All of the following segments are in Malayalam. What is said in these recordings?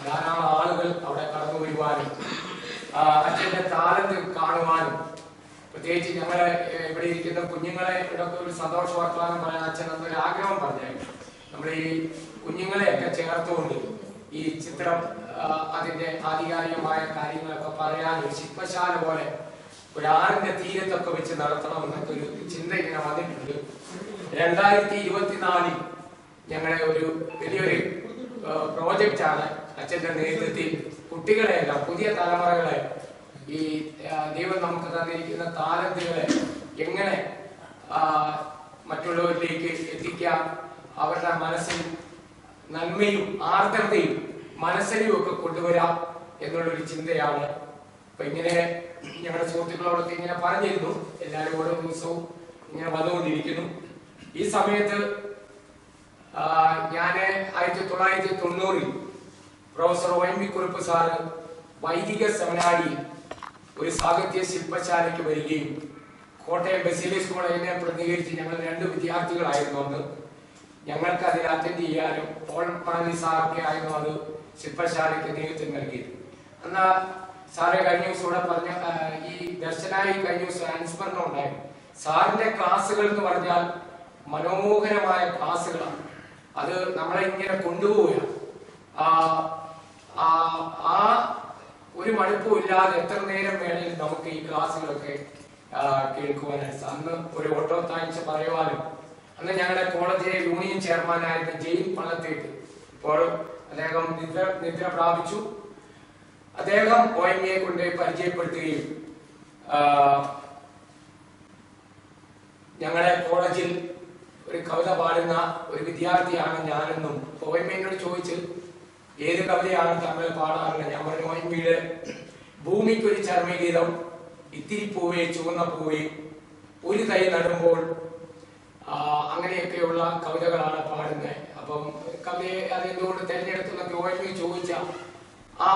ധാരാളം ആളുകൾ അവിടെ കടന്നു വരുവാനും അച്ഛന്റെ താലന്ത് കാണുവാനും, പ്രത്യേകിച്ച് ഞങ്ങളെ ഇവിടെ ഇരിക്കുന്ന കുഞ്ഞുങ്ങളെ ഇവിടെയൊക്കെ ഒരു സന്തോഷ വർത്തമാനം പറയാൻ അച്ഛൻ എന്നൊരു ആഗ്രഹം പറഞ്ഞായിരുന്നു. നമ്മൾ ഈ കുഞ്ഞുങ്ങളെയൊക്കെ ചേർത്തുകൊണ്ട് ഈ ചിത്രം അതിന്റെ ആധികാരികമായ കാര്യങ്ങളൊക്കെ പറയാൻ ഒരു ശില്പശാല പോലെ ഒരു ആറിന്റെ തീരത്തൊക്കെ വെച്ച് നടത്തണം എന്നൊക്കെ ഒരു ചിന്ത ഇങ്ങനെ വന്നിട്ടുണ്ട്. 2024 ഞങ്ങളുടെ ഒരു വലിയൊരു പ്രോജക്റ്റാണ് അച്ഛന്റെ നേതൃത്വത്തിൽ കുട്ടികളെയെല്ലാം, പുതിയ തലമുറകളെ, ഈ ദൈവം നമുക്ക് തന്നിരിക്കുന്ന താലന്തുകളെ എങ്ങനെ മറ്റുള്ളവരിലേക്ക് എത്തിക്കാം, അവരുടെ മനസ്സിൽ നന്മയും ആർദ്രതയും മനസ്സിലും ഒക്കെ കൊണ്ടുവരാം എന്നുള്ളൊരു ചിന്തയാണ്. അപ്പൊ ഇങ്ങനെ ഞങ്ങളുടെ സുഹൃത്തുക്കളോടൊക്കെ ഇങ്ങനെ പറഞ്ഞിരുന്നു. എല്ലാവരും ഓരോ ദിവസവും ഇങ്ങനെ വന്നുകൊണ്ടിരിക്കുന്നു. ഈ സമയത്ത് ഞാൻ 1990 പ്രൊഫസർ OMV കുറുപ്പ് സാറ് വൈദിക സെമിനാരിയിൽ ഒരു സാഹിത്യ ശില്പശാലയ്ക്ക് വരികയും കോട്ടയം ബസേലിയസ് കോളേജിനെ പ്രതിനിധീകരിച്ച് ഞങ്ങൾ 2 വിദ്യാർത്ഥികളായിരുന്നു അന്ന്. ഞങ്ങൾക്ക് അതിൽ അറ്റൻഡ് ചെയ്യാനും പോൾ മാണി സാറൊക്കെ ആയിരുന്നു അത് ശില്പശാലയ്ക്ക് നേതൃത്വം നൽകിയത്. എന്നാൽ സാറെ കഴിഞ്ഞ ദിവസം ഇവിടെ പറഞ്ഞ ഈ ദർശനായി കഴിഞ്ഞ ദിവസം അനുസ്മരണം ഉണ്ടായിരുന്നു. സാറിന്റെ ക്ലാസ്സുകൾ എന്ന് പറഞ്ഞാൽ മനോഹരമായ ക്ലാസ്സുകളാണ്. അത് നമ്മളെ ഇങ്ങനെ കൊണ്ടുപോവുകയാണ്. ആ ഒരു മടുപ്പും ഇല്ലാതെ എത്ര നേരം വേണമെങ്കിലും നമുക്ക് ഈ ക്ലാസ്സുകളൊക്കെ കേൾക്കുവാനായിട്ട്. അന്ന് ഒരു ഓട്ടോ താഴ്ച പറയുവാനും, അന്ന് ഞങ്ങളുടെ കോളേജിലെ യൂണിയൻ ചെയർമാനായിരുന്ന ജെയിൻ പള്ളത്തേക്ക്, ഇപ്പോൾ അദ്ദേഹം നിദ്ര പ്രാപിച്ചു. അദ്ദേഹം OMVയെ കൊണ്ട് പരിചയപ്പെടുത്തുകയും ഞങ്ങളുടെ കോളേജിൽ ഒരു കവിത പാടുന്ന ഒരു വിദ്യാർത്ഥിയാണ് ഞാനെന്നും OMVയോട് ചോദിച്ച് ഏത് കവിതയാണ് തങ്ങൾ പാടാറുള്ളത്. ഞാൻ പറഞ്ഞു OMVയുടെ ഭൂമിക്കൊരു ചർമ്മഗീതം, ഇത്തിരി പൂവേ ചുവന്ന പൂവേ, ഒരു തൈ നടുമ്പോൾ, അങ്ങനെയൊക്കെയുള്ള കവിതകളാണ് പാടുന്നത്. അപ്പം കവിതയെ അതെന്തുകൊണ്ട് തിരഞ്ഞെടുത്തെന്നൊക്കെ OMV ചോദിച്ച ആ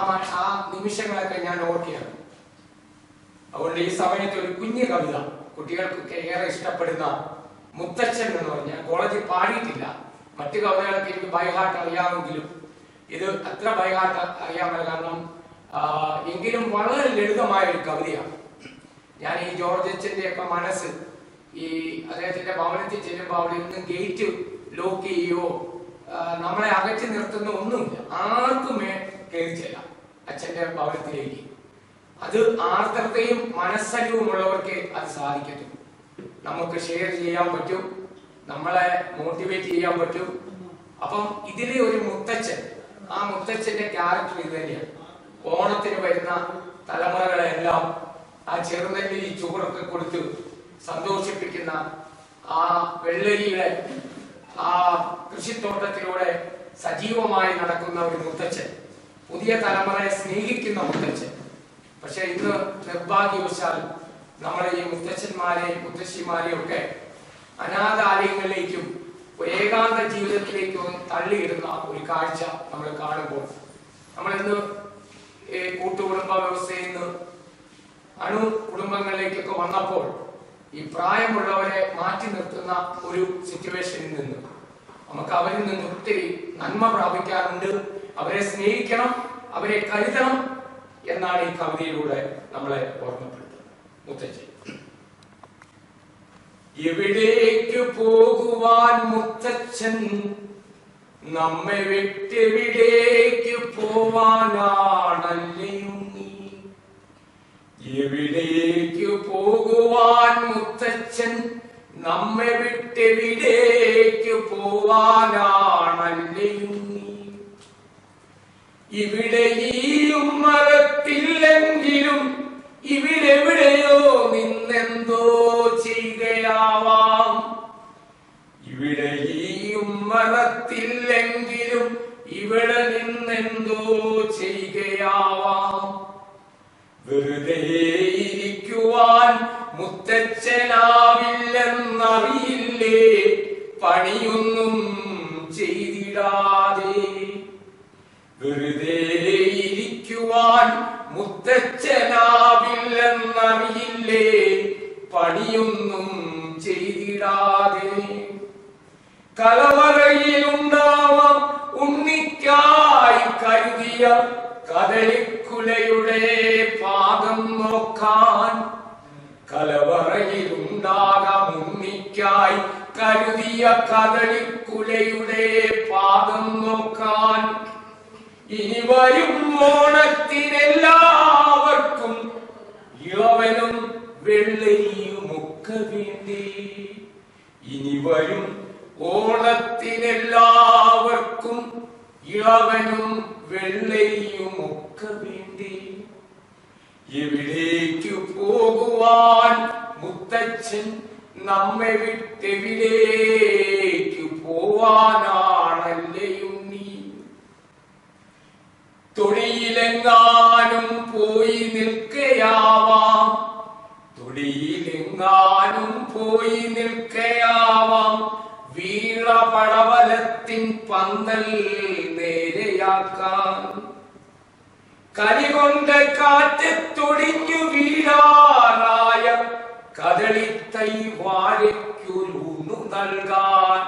നിമിഷങ്ങളൊക്കെ ഞാൻ ഓർക്കുകയാണ്. അതുകൊണ്ട് ഈ സമയത്ത് ഒരു കുഞ്ഞു കവിത കുട്ടികൾക്കൊക്കെ ഏറെ ഇഷ്ടപ്പെടുന്ന മുത്തച്ഛൻ എന്ന് പറഞ്ഞാൽ കോളേജിൽ പാടിയിട്ടില്ല. മറ്റു കവിതകളൊക്കെ എനിക്ക് ബൈഹാർട്ട് അറിയാമെങ്കിലും ഇത് അത്ര ബൈഹാർട്ട് അറിയാമല്ല. കാരണം എങ്കിലും വളരെ ലളിതമായ ഒരു കവിതയാണ്. ഞാൻ ഈ ജോർജ് അച്ഛന്റെ ഒക്കെ മനസ്സ് ഈ അദ്ദേഹത്തിന്റെ ഭവനത്തിൽ ചെല്ലുമ്പോൾ അവിടെ നിന്ന് ഗേറ്റ് ലോക്ക് ചെയ്യുകയോ നമ്മളെ അകറ്റി നിർത്തുന്ന ഒന്നുമില്ല. ആർക്കും കയറിച്ചല്ല അച്ഛന്റെ ഭവനത്തിലേക്ക്. അത് ആർദ്രതയും മനസ്സലിവുമുള്ളവർക്ക് അത് സാധിക്കത്തും. നമുക്ക് ഷെയർ ചെയ്യാൻ പറ്റും, നമ്മളെ മോട്ടിവേറ്റ് ചെയ്യാൻ പറ്റും. അപ്പം ഇതിലെ ഒരു മുത്തച്ഛൻ, ആ മുത്തച്ഛന്റെ ക്യാരക്ടർ ഇത് തന്നെയാണ്. ഓണത്തിന് വരുന്ന തലമുറകളെല്ലാം ആ ചെറുനെല്ലി ചോറൊക്കെ കൊടുത്ത് സന്തോഷിപ്പിക്കുന്ന, ആ വെള്ളരിയുടെ ആ കൃഷിത്തോട്ടത്തിലൂടെ സജീവമായി നടക്കുന്ന ഒരു മുത്തച്ഛൻ, പുതിയ തലമുറയെ സ്നേഹിക്കുന്ന മുത്തച്ഛൻ. പക്ഷെ ഇന്ന് നിർഭാഗ്യവശാൽ നമ്മളെ ഈ മുത്തച്ഛന്മാരെയും മുത്തശ്ശിമാരെയും ഒക്കെ അനാഥാലയങ്ങളിലേക്കും ഒരു ഏകാന്ത ജീവിതത്തിലേക്കും തള്ളിയിടുന്ന ഒരു കാഴ്ച നമ്മൾ കാണുമ്പോൾ, നമ്മളിന്ന് കൂട്ടുകുടുംബ വ്യവസ്ഥയിൽ നിന്ന് അണു കുടുംബങ്ങളിലേക്കൊക്കെ വന്നപ്പോൾ ഈ പ്രായമുള്ളവരെ മാറ്റി നിർത്തുന്ന ഒരു സിറ്റുവേഷനിൽ നിന്ന് നമുക്ക് അവരിൽ നിന്ന് ഒത്തിരി നന്മ പ്രാപിക്കാറുണ്ട്. അവരെ സ്നേഹിക്കണം, അവരെ കരുതണം എന്നാണ് ഈ കവിതയിലൂടെ നമ്മളെ ഓർമ്മപ്പെടുത്തുന്നത്. മുത്തച്ഛൻ എവിടേക്ക് പോകുവാൻ മുത്തച്ഛൻ, നമ്മെ വിട്ടെവിടേക്ക് പോവാനാണല്ലയും നീ. എവിടേക്ക് പോകുവാൻ മുത്തച്ഛൻ, നമ്മെ വിട്ടെവിടേക്ക് പോവാനാണല്ലയും നീ. ഇവിടെ ഈ ഉമ്മറത്തില്ലെങ്കിലും ഇവിടെവിടെയോ നിന്നെന്തോ ചെയ്യുകയാവാം. ഇവിടെ ഈ ഉമ്മറത്തില്ലെങ്കിലും ഇവിടെ നിന്നെന്തോ ചെയ്യുകയാവാം. വെറുതെ ഇരിക്കുവാൻ മുത്തച്ഛനാവില്ലെന്നറിയില്ലേ, പണിയൊന്നും ചെയ്തിടാതെ. വെറുതെ ഇരിക്കുവാൻ മുത്തച്ഛനാവില്ലെന്നറിയില്ലേ, പണിയൊന്നും ചെയ്തിടാതെ. കലവറയിലുണ്ടാവാം ഉണ്ണിക്കായി കരുതിയ കരുതിയ കദളിക്കുലയുടെ പാദം നോക്കാൻ, കലവറയിലുണ്ടാകാം ഉണ്ണിക്കായി കരുതിയ കദളിക്കുലയുടെ പാദം നോക്കാൻ. ഇനി വരും ഓണത്തിനെല്ലാവർക്കും യവനും വെള്ളരിയുമൊക്കെ വേണ്ടി. ഇനി വരും ഓണത്തിനെല്ലാവർക്കും യവനും വെള്ളരിയുമൊക്കെ വേണ്ടി. എവിടേക്കു പോകുവാൻ മുത്തച്ഛൻ നമ്മെ വിട്ടെവിടേക്കു പോവാനാണല്ലയും നീ. തൊടിയിലെങ്ങാനും പോയി നിൽക്കയാവാം, തൊടിയിലെങ്ങാനും പോയി നിൽക്കയാവാം. വീണപടവലത്തിൻ പന്തൽ നേരെയാക്കാൻ. കലികൊണ്ട് കാറ്റത്തൊടിഞ്ഞു വീഴാറായ കദളിത്തൈ വാഴയ്ക്കൊരുന്നു നൽകാൻ.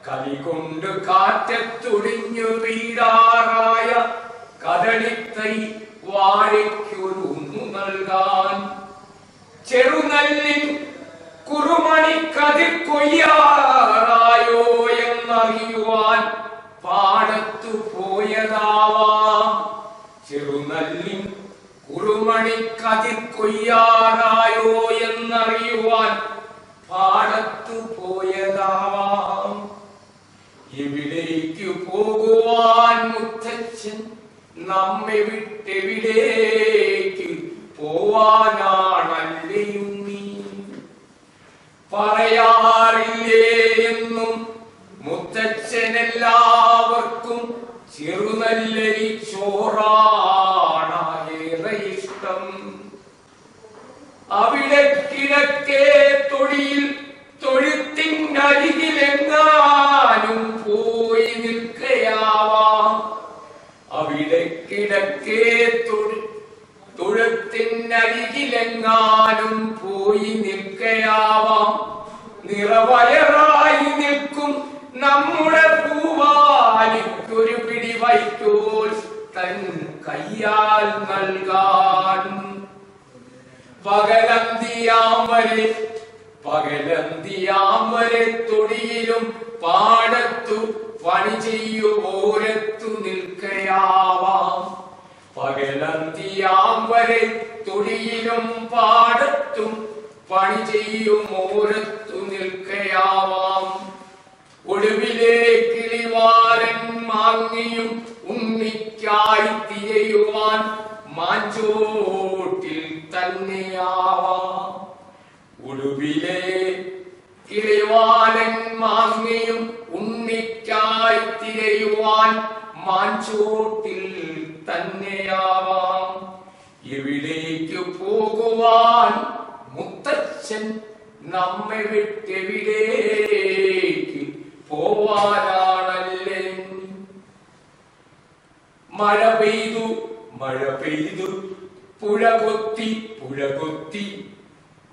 കലികൊണ്ട് കാറ്റത്തൊടിഞ്ഞു വീഴാറായ കദളിത്തൈ വാഴയ്ക്കൊരുന്നു നൽകാൻ. ചെറുനല്ലിൻ കുറുമണി കതിർ കൊയ്യാറായോ എന്നറിയുവാൻ പാടത്തു പോയതാവാം. ചെറുനല്ലിൻ കുറുമണി കതിർ കൊയ്യാറായോ എന്നറിയുവാൻ പാടത്തു പോയതാവാം. എവിടേക്കു പോകുവാൻ മുത്തച്ഛൻ നമ്മെ വിട്ടെവിടേക്ക് പോവാനാണല്ലയും നീ. പറയാറില്ലേ എന്നും മുത്തച്ഛനെല്ലാവർക്കും ചെറുനല്ലരി ചോറാണേറെ ഇഷ്ടം. അവിടെ കിഴക്കേ തൊടിയിൽ തൊഴുത്തിനരികിലെങ്ങാനും പോയി നിൽക്കയാവാം. അവിടെ കിഴക്കേ തൊഴുത്തിനരികിലെങ്ങാനും പോയി നിൽക്കയാവാം. നിറവയറായി നിൽക്കും നമ്മുടെ പൂവാലിക്കൊരു പിടി വൈക്കോൽ തൻ കയ്യാൽ നൽകാൻ. പകലന്തിയാം വരെ തൊടിയിലും പാടത്തു പണി ചെയ്യുവോരത്തു നിൽക്കയാവാം. പകലന്തിയാം വരെ തൊടിയിലും പാടത്തും പണി ചെയ്യും ഓരത്തു നിൽക്കയാവാം. ഒടുവിലെ കിളിവാലൻ മാങ്ങിയും ഉണ്ണിക്കായി തിരയുവാൻ മാഞ്ചോട്ടിൽ തന്നെയാവാം. ഒടുവിലെ കിളിവാലൻ മാങ്ങിയും ഉണ്ണിക്കായി തിരയുവാൻ മാഞ്ചോട്ടിൽ തന്നെയാവാം. എവിടേക്കു പോകുവാൻ മുത്തച്ഛൻ നമ്മെ വിട്ടെവിടേക്ക് പോവാനാണല്ലേ. മഴ പെയ്തു പുഴ കൊത്തി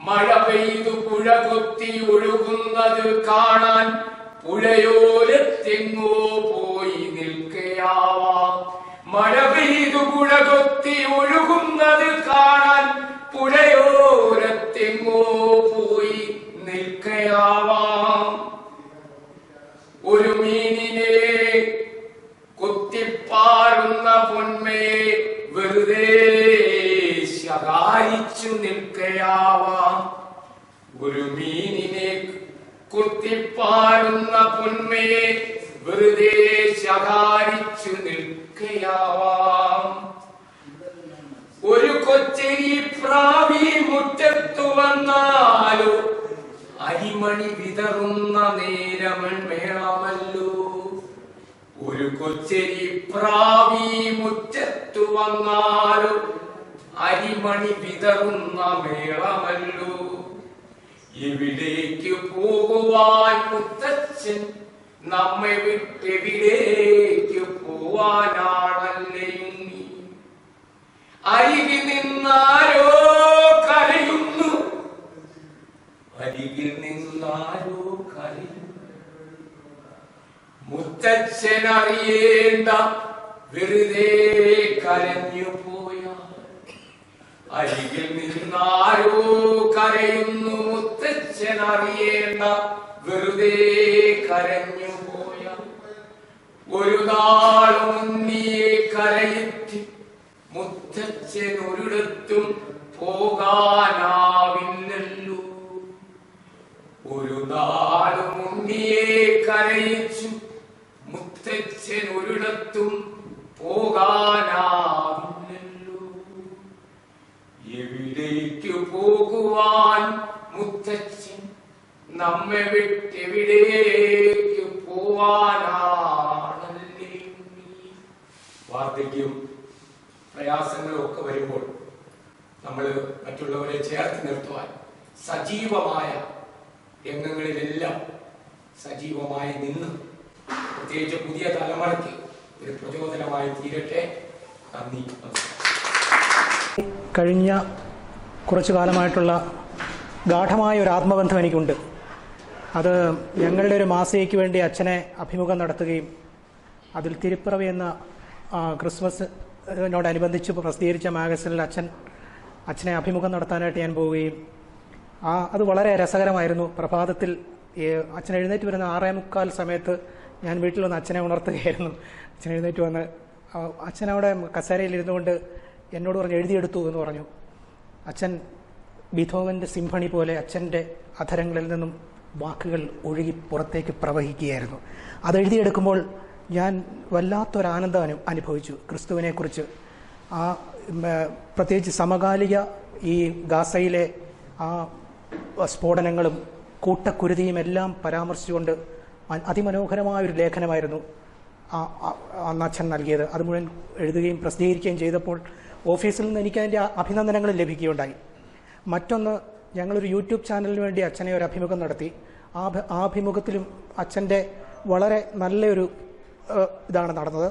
മഴ പെയ്തു പുഴ കൊത്തി ഒഴുകുന്നത് കാണാൻ പുഴയോരത്തെങ്ങോ പോയി നിൽക്കയാവാം. മഴ പെയ്തു പുഴ കൊത്തി ഒഴുകുന്നത് കാണാൻ പുഴയോരത്തെങ്ങോ പോയി നിൽക്കയാവാം. ഒരു മീനിനെ കുത്തിപ്പാറുന്ന പൊന്മയെ വെറുതെ ശകാരിച്ചു നിൽക്കയാവാം. ഒരു മീനിനെ കുത്തിപ്പാറുന്ന പൊന്മയെ വെറുതെ ശകാരിച്ചു നിൽക്കയാവാം. ഒരു കൊച്ചരി പ്രാവി മുറ്റത്തു വന്നാലോ അരിമണി വിതറുന്ന നേരമൺ മേളമല്ലോ. ഒരു കൊച്ചരി പ്രാവി മുറ്റത്തു വന്നാലോ അരിമണി വിതറുന്ന മേളമല്ലോ. എവിടേക്ക് പോകുവാൻ മുത്തച്ഛൻ നമ്മെ വിട്ടെവിടേക്ക് പോവാനാണല്ലയും നീ. അരികിൽ നിന്നാരോ കരയുന്നു, അരികിൽ നിന്നാരോ കരയുന്നു. മുത്തച്ഛൻ അറിയേണ്ട വെറുതെ കരഞ്ഞു പോയ അരികിൽ നിന്നാരോ കരയുന്നു മുത്തച്ഛനറിയേണ്ട വെറുതെ കരഞ്ഞു പോയ ഒരു നാളുണ്ണിയെ കരയിച്ച് മുത്തച്ഛൻ ഒരിടത്തും പോകാനാവില്ലല്ലോ. ഒരു നാളും ഉണ്ണിയെ കരയിച്ചു മുത്തച്ഛൻ ഒരിടത്തും പോകാനാവില്ലല്ലോ. എവിടേക്ക് പോകുവാൻ മുത്തച്ഛൻ നമ്മെ വിട്ടെവിടേക്ക് പോവാനാണല്ലേ. വാർദ്ധക്യവും പ്രയാസങ്ങളും ഒക്കെ വരുമ്പോൾ നമ്മൾ മറ്റുള്ളവരെ ചേർത്ത് നിർത്തുവാൻ സജീവമായ രംഗങ്ങളിലെല്ലാം സജീവമായി നിന്ന് പ്രത്യേകിച്ച് പുതിയ തലമുറയ്ക്ക് ഒരു പ്രചോദനമായി തീരട്ടെ. നന്ദി. കഴിഞ്ഞ കുറച്ചു കാലമായിട്ടുള്ള ഗാഠമായ ഒരു ആത്മബന്ധം എനിക്കുണ്ട്. അത് ഞങ്ങളുടെ ഒരു മാസികയ്ക്ക് വേണ്ടി അച്ഛനെ അഭിമുഖം നടത്തുകയും അതിൽ തിരുപ്പിറവി എന്ന ക്രിസ്മസിനോടനുബന്ധിച്ച് പ്രസിദ്ധീകരിച്ച മാഗസിനിൽ അച്ഛനെ അഭിമുഖം നടത്താനായിട്ട് ഞാൻ പോവുകയും അത് വളരെ രസകരമായിരുന്നു. പ്രഭാതത്തിൽ അച്ഛൻ എഴുന്നേറ്റ് വരുന്ന 6:45 സമയത്ത് ഞാൻ വീട്ടിൽ വന്ന് അച്ഛനെ ഉണർത്തുകയായിരുന്നു. അച്ഛൻ എഴുന്നേറ്റ് വന്ന് അച്ഛനവിടെ കസേരയിൽ ഇരുന്നുകൊണ്ട് എന്നോട് പറഞ്ഞു എഴുതിയെടുത്തു എന്ന് പറഞ്ഞു. അച്ഛൻ ബീഥോവന്റെ സിംഫണി പോലെ അച്ഛൻ്റെ അധരങ്ങളിൽ നിന്നും വാക്കുകൾ ഒഴുകി പുറത്തേക്ക് പ്രവഹിക്കുകയായിരുന്നു. അതെഴുതിയെടുക്കുമ്പോൾ ഞാൻ വല്ലാത്തൊരാനന്ദം അനുഭവിച്ചു ക്രിസ്തുവിനെക്കുറിച്ച്. പ്രത്യേകിച്ച് സമകാലിക ഈ ഗാസയിലെ ആ സ്ഫോടനങ്ങളും കൂട്ടക്കുരുതിയും എല്ലാം പരാമർശിച്ചുകൊണ്ട് അതിമനോഹരമായൊരു ലേഖനമായിരുന്നു അന്ന് അച്ഛൻ നൽകിയത്. അത് മുഴുവൻ എഴുതുകയും പ്രസിദ്ധീകരിക്കുകയും ചെയ്തപ്പോൾ ഓഫീസിൽ നിന്ന് എനിക്കതിൻ്റെ അഭിനന്ദനങ്ങൾ ലഭിക്കുകയുണ്ടായി. മറ്റൊന്ന്, ഞങ്ങളൊരു യൂട്യൂബ് ചാനലിന് വേണ്ടി അച്ഛനെ ഒരു അഭിമുഖം നടത്തി. ആ അഭിമുഖത്തിലും അച്ഛൻ്റെ വളരെ നല്ലൊരു ഇതാണ് നടന്നത്.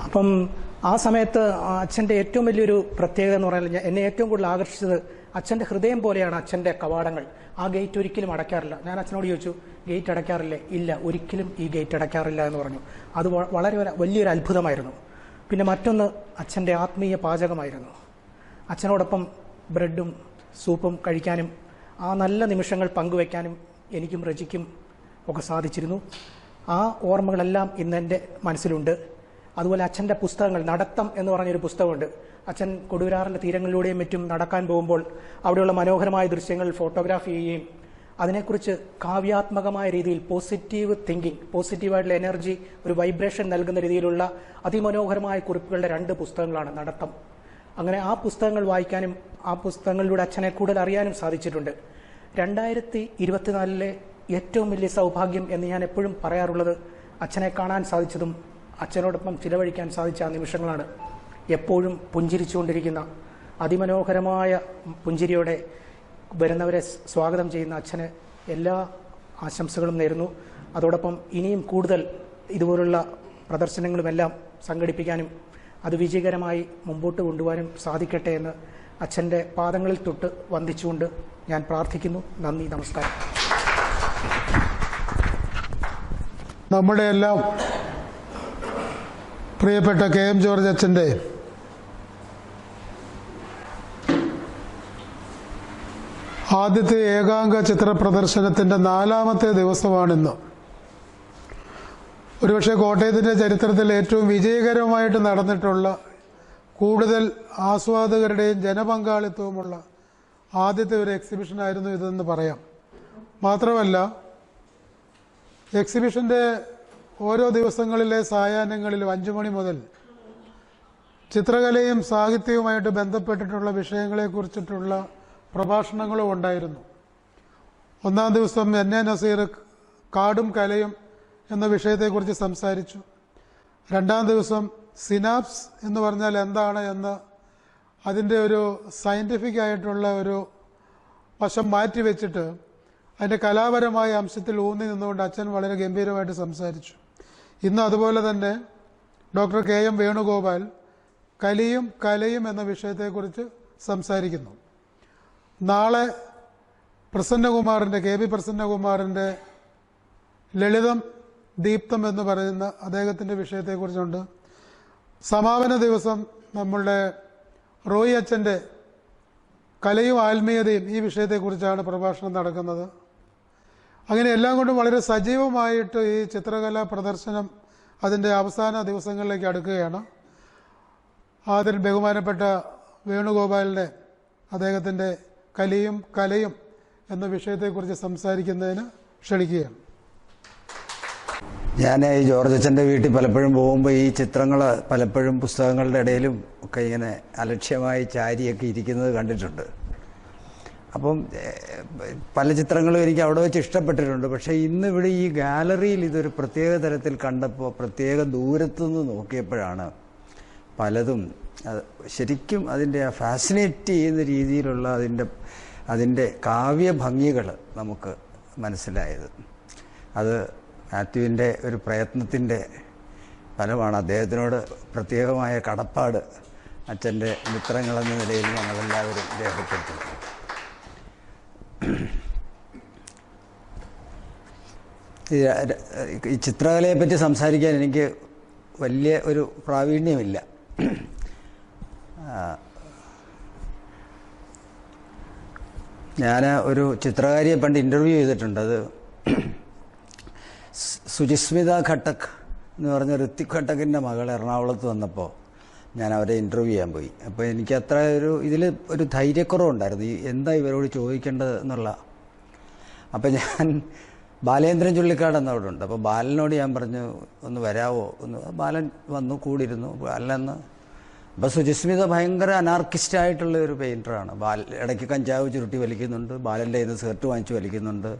അപ്പം ആ സമയത്ത് അച്ഛൻ്റെ ഏറ്റവും വലിയൊരു പ്രത്യേകത എന്ന് പറഞ്ഞാൽ എന്നെ ഏറ്റവും കൂടുതൽ ആകർഷിച്ചത് അച്ഛൻ്റെ ഹൃദയം പോലെയാണ് അച്ഛൻ്റെ കവാടങ്ങൾ. ആ ഗേറ്റ് ഒരിക്കലും അടയ്ക്കാറില്ല. ഞാൻ അച്ഛനോട് ചോദിച്ചു, ഗേറ്റ് അടയ്ക്കാറില്ലേ? ഇല്ല, ഒരിക്കലും ഈ ഗേറ്റ് അടയ്ക്കാറില്ല എന്ന് പറഞ്ഞു. അത് വളരെ വലിയൊരു അത്ഭുതമായിരുന്നു. പിന്നെ മറ്റൊന്ന് അച്ഛൻ്റെ ആത്മീയ പാചകമായിരുന്നു. അച്ഛനോടൊപ്പം ബ്രെഡും സൂപ്പും കഴിക്കാനും ആ നല്ല നിമിഷങ്ങൾ പങ്കുവയ്ക്കാനും എനിക്കും റജിക്കും ഒക്കെ സാധിച്ചിരുന്നു. ആ ഓർമ്മകളെല്ലാം ഇന്നെൻ്റെ മനസ്സിലുണ്ട്. അതുപോലെ അച്ഛൻ്റെ പുസ്തകങ്ങൾ, നടത്തം എന്ന് പറഞ്ഞൊരു പുസ്തകമുണ്ട്. അച്ഛൻ കൊടുവരാറിൻ്റെ തീരങ്ങളിലൂടെയും മറ്റും നടക്കാൻ പോകുമ്പോൾ അവിടെയുള്ള മനോഹരമായ ദൃശ്യങ്ങൾ ഫോട്ടോഗ്രാഫി ചെയ്യുകയും അതിനെക്കുറിച്ച് കാവ്യാത്മകമായ രീതിയിൽ പോസിറ്റീവ് തിങ്കിങ്, പോസിറ്റീവായിട്ടുള്ള എനർജി, ഒരു വൈബ്രേഷൻ നൽകുന്ന രീതിയിലുള്ള അതിമനോഹരമായ കുറിപ്പുകളുടെ 2 പുസ്തകങ്ങളാണ് നടത്തം. അങ്ങനെ ആ പുസ്തകങ്ങൾ വായിക്കാനും ആ പുസ്തകങ്ങളിലൂടെ അച്ഛനെ കൂടുതൽ അറിയാനും സാധിച്ചിട്ടുണ്ട്. 2024 ഏറ്റവും വലിയ സൗഭാഗ്യം എന്ന് ഞാൻ എപ്പോഴും പറയാറുള്ളത് അച്ഛനെ കാണാൻ സാധിച്ചതും അച്ഛനോടൊപ്പം ചിലവഴിക്കാൻ സാധിച്ച ആ നിമിഷങ്ങളാണ്. എപ്പോഴും പുഞ്ചിരിച്ചുകൊണ്ടിരിക്കുന്ന അതിമനോഹരമായ പുഞ്ചിരിയോടെ വരുന്നവരെ സ്വാഗതം ചെയ്യുന്ന അച്ഛന് എല്ലാ ആശംസകളും നേരുന്നു. അതോടൊപ്പം ഇനിയും കൂടുതൽ ഇതുപോലുള്ള പ്രദർശനങ്ങളുമെല്ലാം സംഘടിപ്പിക്കാനും അത് വിജയകരമായി മുമ്പോട്ട് കൊണ്ടുപോകാനും സാധിക്കട്ടെ എന്ന് അച്ഛൻ്റെ പാദങ്ങളിൽ തൊട്ട് വന്ദിച്ചുകൊണ്ട് ഞാൻ പ്രാർത്ഥിക്കുന്നു. നന്ദി, നമസ്കാരം. നമ്മുടെ എല്ലാം പ്രിയപ്പെട്ട KM ജോർജ് അച്ഛൻ്റെ ആദ്യത്തെ ഏകാംഗ ചിത്ര പ്രദർശനത്തിൻ്റെ 4ാമത്തെ ദിവസമാണിന്ന്. ഒരുപക്ഷെ കോട്ടയത്തിൻ്റെ ചരിത്രത്തിൽ ഏറ്റവും വിജയകരമായിട്ട് നടന്നിട്ടുള്ള, കൂടുതൽ ആസ്വാദകരുടെയും ജനപങ്കാളിത്തവുമുള്ള ആദ്യത്തെ ഒരു എക്സിബിഷനായിരുന്നു ഇതെന്ന് പറയാം. മാത്രമല്ല, എക്സിബിഷൻ്റെ ഓരോ ദിവസങ്ങളിലെ സായാഹ്നങ്ങളിലും 5 മണി മുതൽ ചിത്രകലയും സാഹിത്യവുമായിട്ട് ബന്ധപ്പെട്ടിട്ടുള്ള വിഷയങ്ങളെക്കുറിച്ചിട്ടുള്ള പ്രഭാഷണങ്ങളും ഉണ്ടായിരുന്നു. 1-ാം ദിവസം NA നസീർ കാടും കലയും എന്ന വിഷയത്തെക്കുറിച്ച് സംസാരിച്ചു. 2-ാം ദിവസം സിനാപ്സ് എന്ന് പറഞ്ഞാൽ എന്താണ് എന്ന് അതിൻ്റെ ഒരു സയൻറ്റിഫിക് ആയിട്ടുള്ള ഒരു വശം മാറ്റിവെച്ചിട്ട് അതിൻ്റെ കലാപരമായ അംശത്തിൽ ഊന്നി നിന്നുകൊണ്ട് അച്ഛൻ വളരെ ഗംഭീരമായിട്ട് സംസാരിച്ചു. ഇന്ന് അതുപോലെ തന്നെ ഡോക്ടർ KM വേണുഗോപാൽ കലിയും കലയും എന്ന വിഷയത്തെക്കുറിച്ച് സംസാരിക്കുന്നു. നാളെ പ്രസന്നകുമാറിൻ്റെ KP പ്രസന്നകുമാറിൻ്റെ ലളിതം ദീപ്തം എന്ന് പറയുന്ന അദ്ദേഹത്തിൻ്റെ വിഷയത്തെക്കുറിച്ചുണ്ട്. സമാപന ദിവസം നമ്മളുടെ റോയി അച്ഛൻ്റെ കലയും ആത്മീയതയും ഈ വിഷയത്തെക്കുറിച്ചാണ് പ്രഭാഷണം നടക്കുന്നത്. അങ്ങനെ എല്ലാം കൊണ്ടും വളരെ സജീവമായിട്ട് ഈ ചിത്രകലാ പ്രദർശനം അതിൻ്റെ അവസാന ദിവസങ്ങളിലേക്ക് അടുക്കുകയാണ്. അതിൽ ബഹുമാനപ്പെട്ട വേണുഗോപാലിനെ അദ്ദേഹത്തിൻ്റെ കലയും എന്ന വിഷയത്തെക്കുറിച്ച് സംസാരിക്കുന്നതിന് ക്ഷണിക്കുകയാണ്. ഞാൻ ഈ ജോർജ് അച്ഛൻ്റെ വീട്ടിൽ പലപ്പോഴും പോകുമ്പോൾ ഈ ചിത്രങ്ങൾ പലപ്പോഴും പുസ്തകങ്ങളുടെ ഇടയിലും ഒക്കെ ഇങ്ങനെ അലക്ഷ്യമായി ചാരിയൊക്കെ ഇരിക്കുന്നത് കണ്ടിട്ടുണ്ട്. അപ്പം പല ചിത്രങ്ങളും എനിക്ക് അവിടെ വെച്ച് ഇഷ്ടപ്പെട്ടിട്ടുണ്ട്. പക്ഷേ ഇന്നിവിടെ ഈ ഗാലറിയിൽ ഇതൊരു പ്രത്യേക തരത്തിൽ കണ്ടപ്പോൾ പ്രത്യേക ദൂരത്തുനിന്ന് നോക്കിയപ്പോഴാണ് പലതും ശരിക്കും അതിൻ്റെ ഫാസിനേറ്റ് ചെയ്യുന്ന രീതിയിലുള്ള അതിൻ്റെ കാവ്യഭംഗികൾ നമുക്ക് മനസ്സിലായത്. അത് മാത്യുവിൻ്റെ ഒരു പ്രയത്നത്തിൻ്റെ ഫലമാണ്. അദ്ദേഹത്തിനോട് പ്രത്യേകമായ കടപ്പാട് അച്ഛൻ്റെ മിത്രങ്ങളെന്ന നിലയിൽ ഞങ്ങളെല്ലാവരും രേഖപ്പെടുത്തുന്നു. ഈ ചിത്രകലയെപ്പറ്റി സംസാരിക്കാൻ എനിക്ക് വലിയ ഒരു പ്രാവീണ്യമില്ല. ഞാൻ ഒരു ചിത്രകാരിയെ പണ്ട് ഇൻ്റർവ്യൂ ചെയ്തിട്ടുണ്ട്. അത് സുജിസ്മിത ഘട്ടക് എന്ന് പറഞ്ഞ ഋത്തിക് ഘട്ടക്കിൻ്റെ മകൾ എറണാകുളത്ത് വന്നപ്പോൾ ഞാൻ അവരെ ഇൻ്റർവ്യൂ ചെയ്യാൻ പോയി. അപ്പോൾ എനിക്ക് അത്ര ഇതിൽ ഒരു ധൈര്യക്കുറവുണ്ടായിരുന്നു, എന്താ ഇവരോട് ചോദിക്കേണ്ടത് എന്നുള്ള. അപ്പം ഞാൻ ബാലേന്ദ്രൻ ചുള്ളിക്കാട് എന്നവിടെ ഉണ്ട്. അപ്പോൾ ബാലനോട് ഞാൻ പറഞ്ഞു ഒന്ന് വരാവോ ഒന്ന്. ബാലൻ വന്നു, കൂടിയിരുന്നു. ബാലനെന്ന് അപ്പോൾ സുജിസ്മിത ഭയങ്കര അനാർക്കിസ്റ്റായിട്ടുള്ള ഒരു പെയിൻറ്ററാണ്. ഇടയ്ക്ക് കഞ്ചാവ് ചുരുട്ടി വലിക്കുന്നുണ്ട്, ബാലൻ്റെ കയ്യിൽ നിന്ന് സ്കർട്ട് വാങ്ങിച്ച് വലിക്കുന്നുണ്ട്.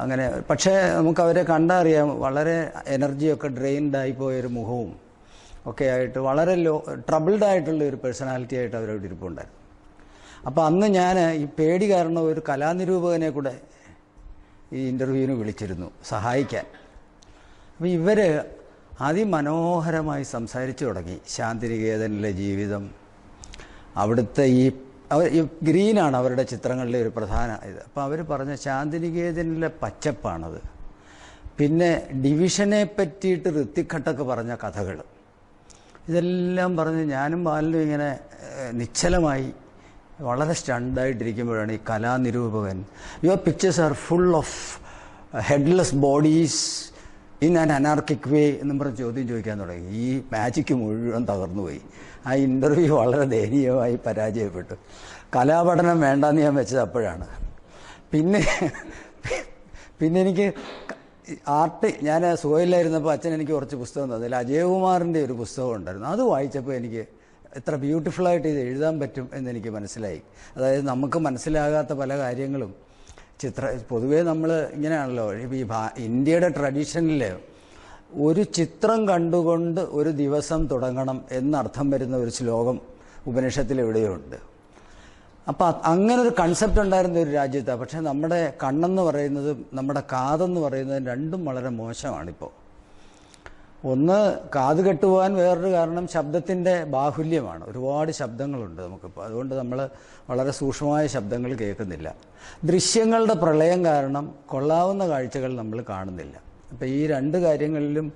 അങ്ങനെ പക്ഷേ നമുക്ക് അവരെ കണ്ടറിയാം, വളരെ എനർജിയൊക്കെ ഡ്രെയിൻഡായി പോയൊരു മുഖവും ഒക്കെ ആയിട്ട് വളരെ ട്രബിൾഡ് ആയിട്ടുള്ള ഒരു പേഴ്സണാലിറ്റി ആയിട്ട് അവരവിടെ ഇരിപ്പുണ്ടായിരുന്നു. അപ്പോൾ അന്ന് ഞാൻ ഈ പേടി കാരണം ഒരു കലാനിരൂപകനെ കൂടെ ഈ ഇൻ്റർവ്യൂവിന് വിളിച്ചിരുന്നു സഹായിക്കാൻ. അപ്പോൾ ഇവർ അതിമനോഹരമായി സംസാരിച്ചു തുടങ്ങി. ശാന്തിനികേതനിലെ ജീവിതം, അവിടുത്തെ ഈ ഗ്രീനാണ് അവരുടെ ചിത്രങ്ങളിലെ ഒരു പ്രധാന ഇത്. അപ്പോൾ അവർ പറഞ്ഞ ശാന്തിനികേതനിലെ പച്ചപ്പാണത്. പിന്നെ ഡിവിഷനെ പറ്റിയിട്ട് ഋത്തിക് ഘട്ടക്ക് പറഞ്ഞ കഥകൾ, ഇതെല്ലാം പറഞ്ഞ് ഞാനും ബാലനും ഇങ്ങനെ നിശ്ചലമായി വളരെ സ്റ്റണ്ടായിട്ടിരിക്കുമ്പോഴാണ് ഈ കലാനിരൂപകൻ your pictures are full of headless bodies in an anarchic way എന്നും പറഞ്ഞ് ചോദ്യം ചോദിക്കാൻ തുടങ്ങി. ഈ മാജിക്ക് മുഴുവൻ തകർന്നുപോയി. ആ ഇൻ്റർവ്യൂ വളരെ ദയനീയമായി പരാജയപ്പെട്ടു. കലാപഠനം വേണ്ടാന്ന് ഞാൻ വെച്ചത് അപ്പോഴാണ്. പിന്നെ എനിക്ക് ആർട്ട്, ഞാൻ സുഖമില്ലായിരുന്നപ്പോൾ അച്ഛൻ എനിക്ക് കുറച്ച് പുസ്തകം തന്നില്ല. അജയകുമാറിൻ്റെ ഒരു പുസ്തകം ഉണ്ടായിരുന്നു. അത് വായിച്ചപ്പോൾ എനിക്ക് എത്ര ബ്യൂട്ടിഫുള്ളായിട്ട് ഇത് എഴുതാൻ പറ്റും എന്നെനിക്ക് മനസ്സിലായി. അതായത് നമുക്ക് മനസ്സിലാകാത്ത പല കാര്യങ്ങളും പൊതുവേ നമ്മൾ ഇങ്ങനെയാണല്ലോ ഈ ഇന്ത്യയുടെ ട്രഡീഷനിൽ ഒരു ചിത്രം കണ്ടുകൊണ്ട് ഒരു ദിവസം തുടങ്ങണം എന്നർത്ഥം വരുന്ന ഒരു ശ്ലോകം ഉപനിഷത്തിൽ എവിടെയോ ഉണ്ട്. അപ്പം അങ്ങനൊരു കൺസെപ്റ്റ് ഉണ്ടായിരുന്ന ഒരു രാജ്യത്താണ്. പക്ഷേ നമ്മുടെ കണ്ണെന്ന് പറയുന്നതും നമ്മുടെ കാതെന്ന് പറയുന്നതും രണ്ടും വളരെ മോശമാണിപ്പോൾ. ഒന്ന്, കാത് കെട്ടുപോകാൻ വേറൊരു കാരണം ശബ്ദത്തിൻ്റെ ബാഹുല്യമാണ്. ഒരുപാട് ശബ്ദങ്ങളുണ്ട് നമുക്കിപ്പോൾ. അതുകൊണ്ട് നമ്മൾ വളരെ സൂക്ഷ്മമായ ശബ്ദങ്ങൾ കേൾക്കുന്നില്ല. ദൃശ്യങ്ങളുടെ പ്രളയം കാരണം കൊള്ളാവുന്ന കാഴ്ചകൾ നമ്മൾ കാണുന്നില്ല. അപ്പോൾ ഈ രണ്ട് കാര്യങ്ങളിലും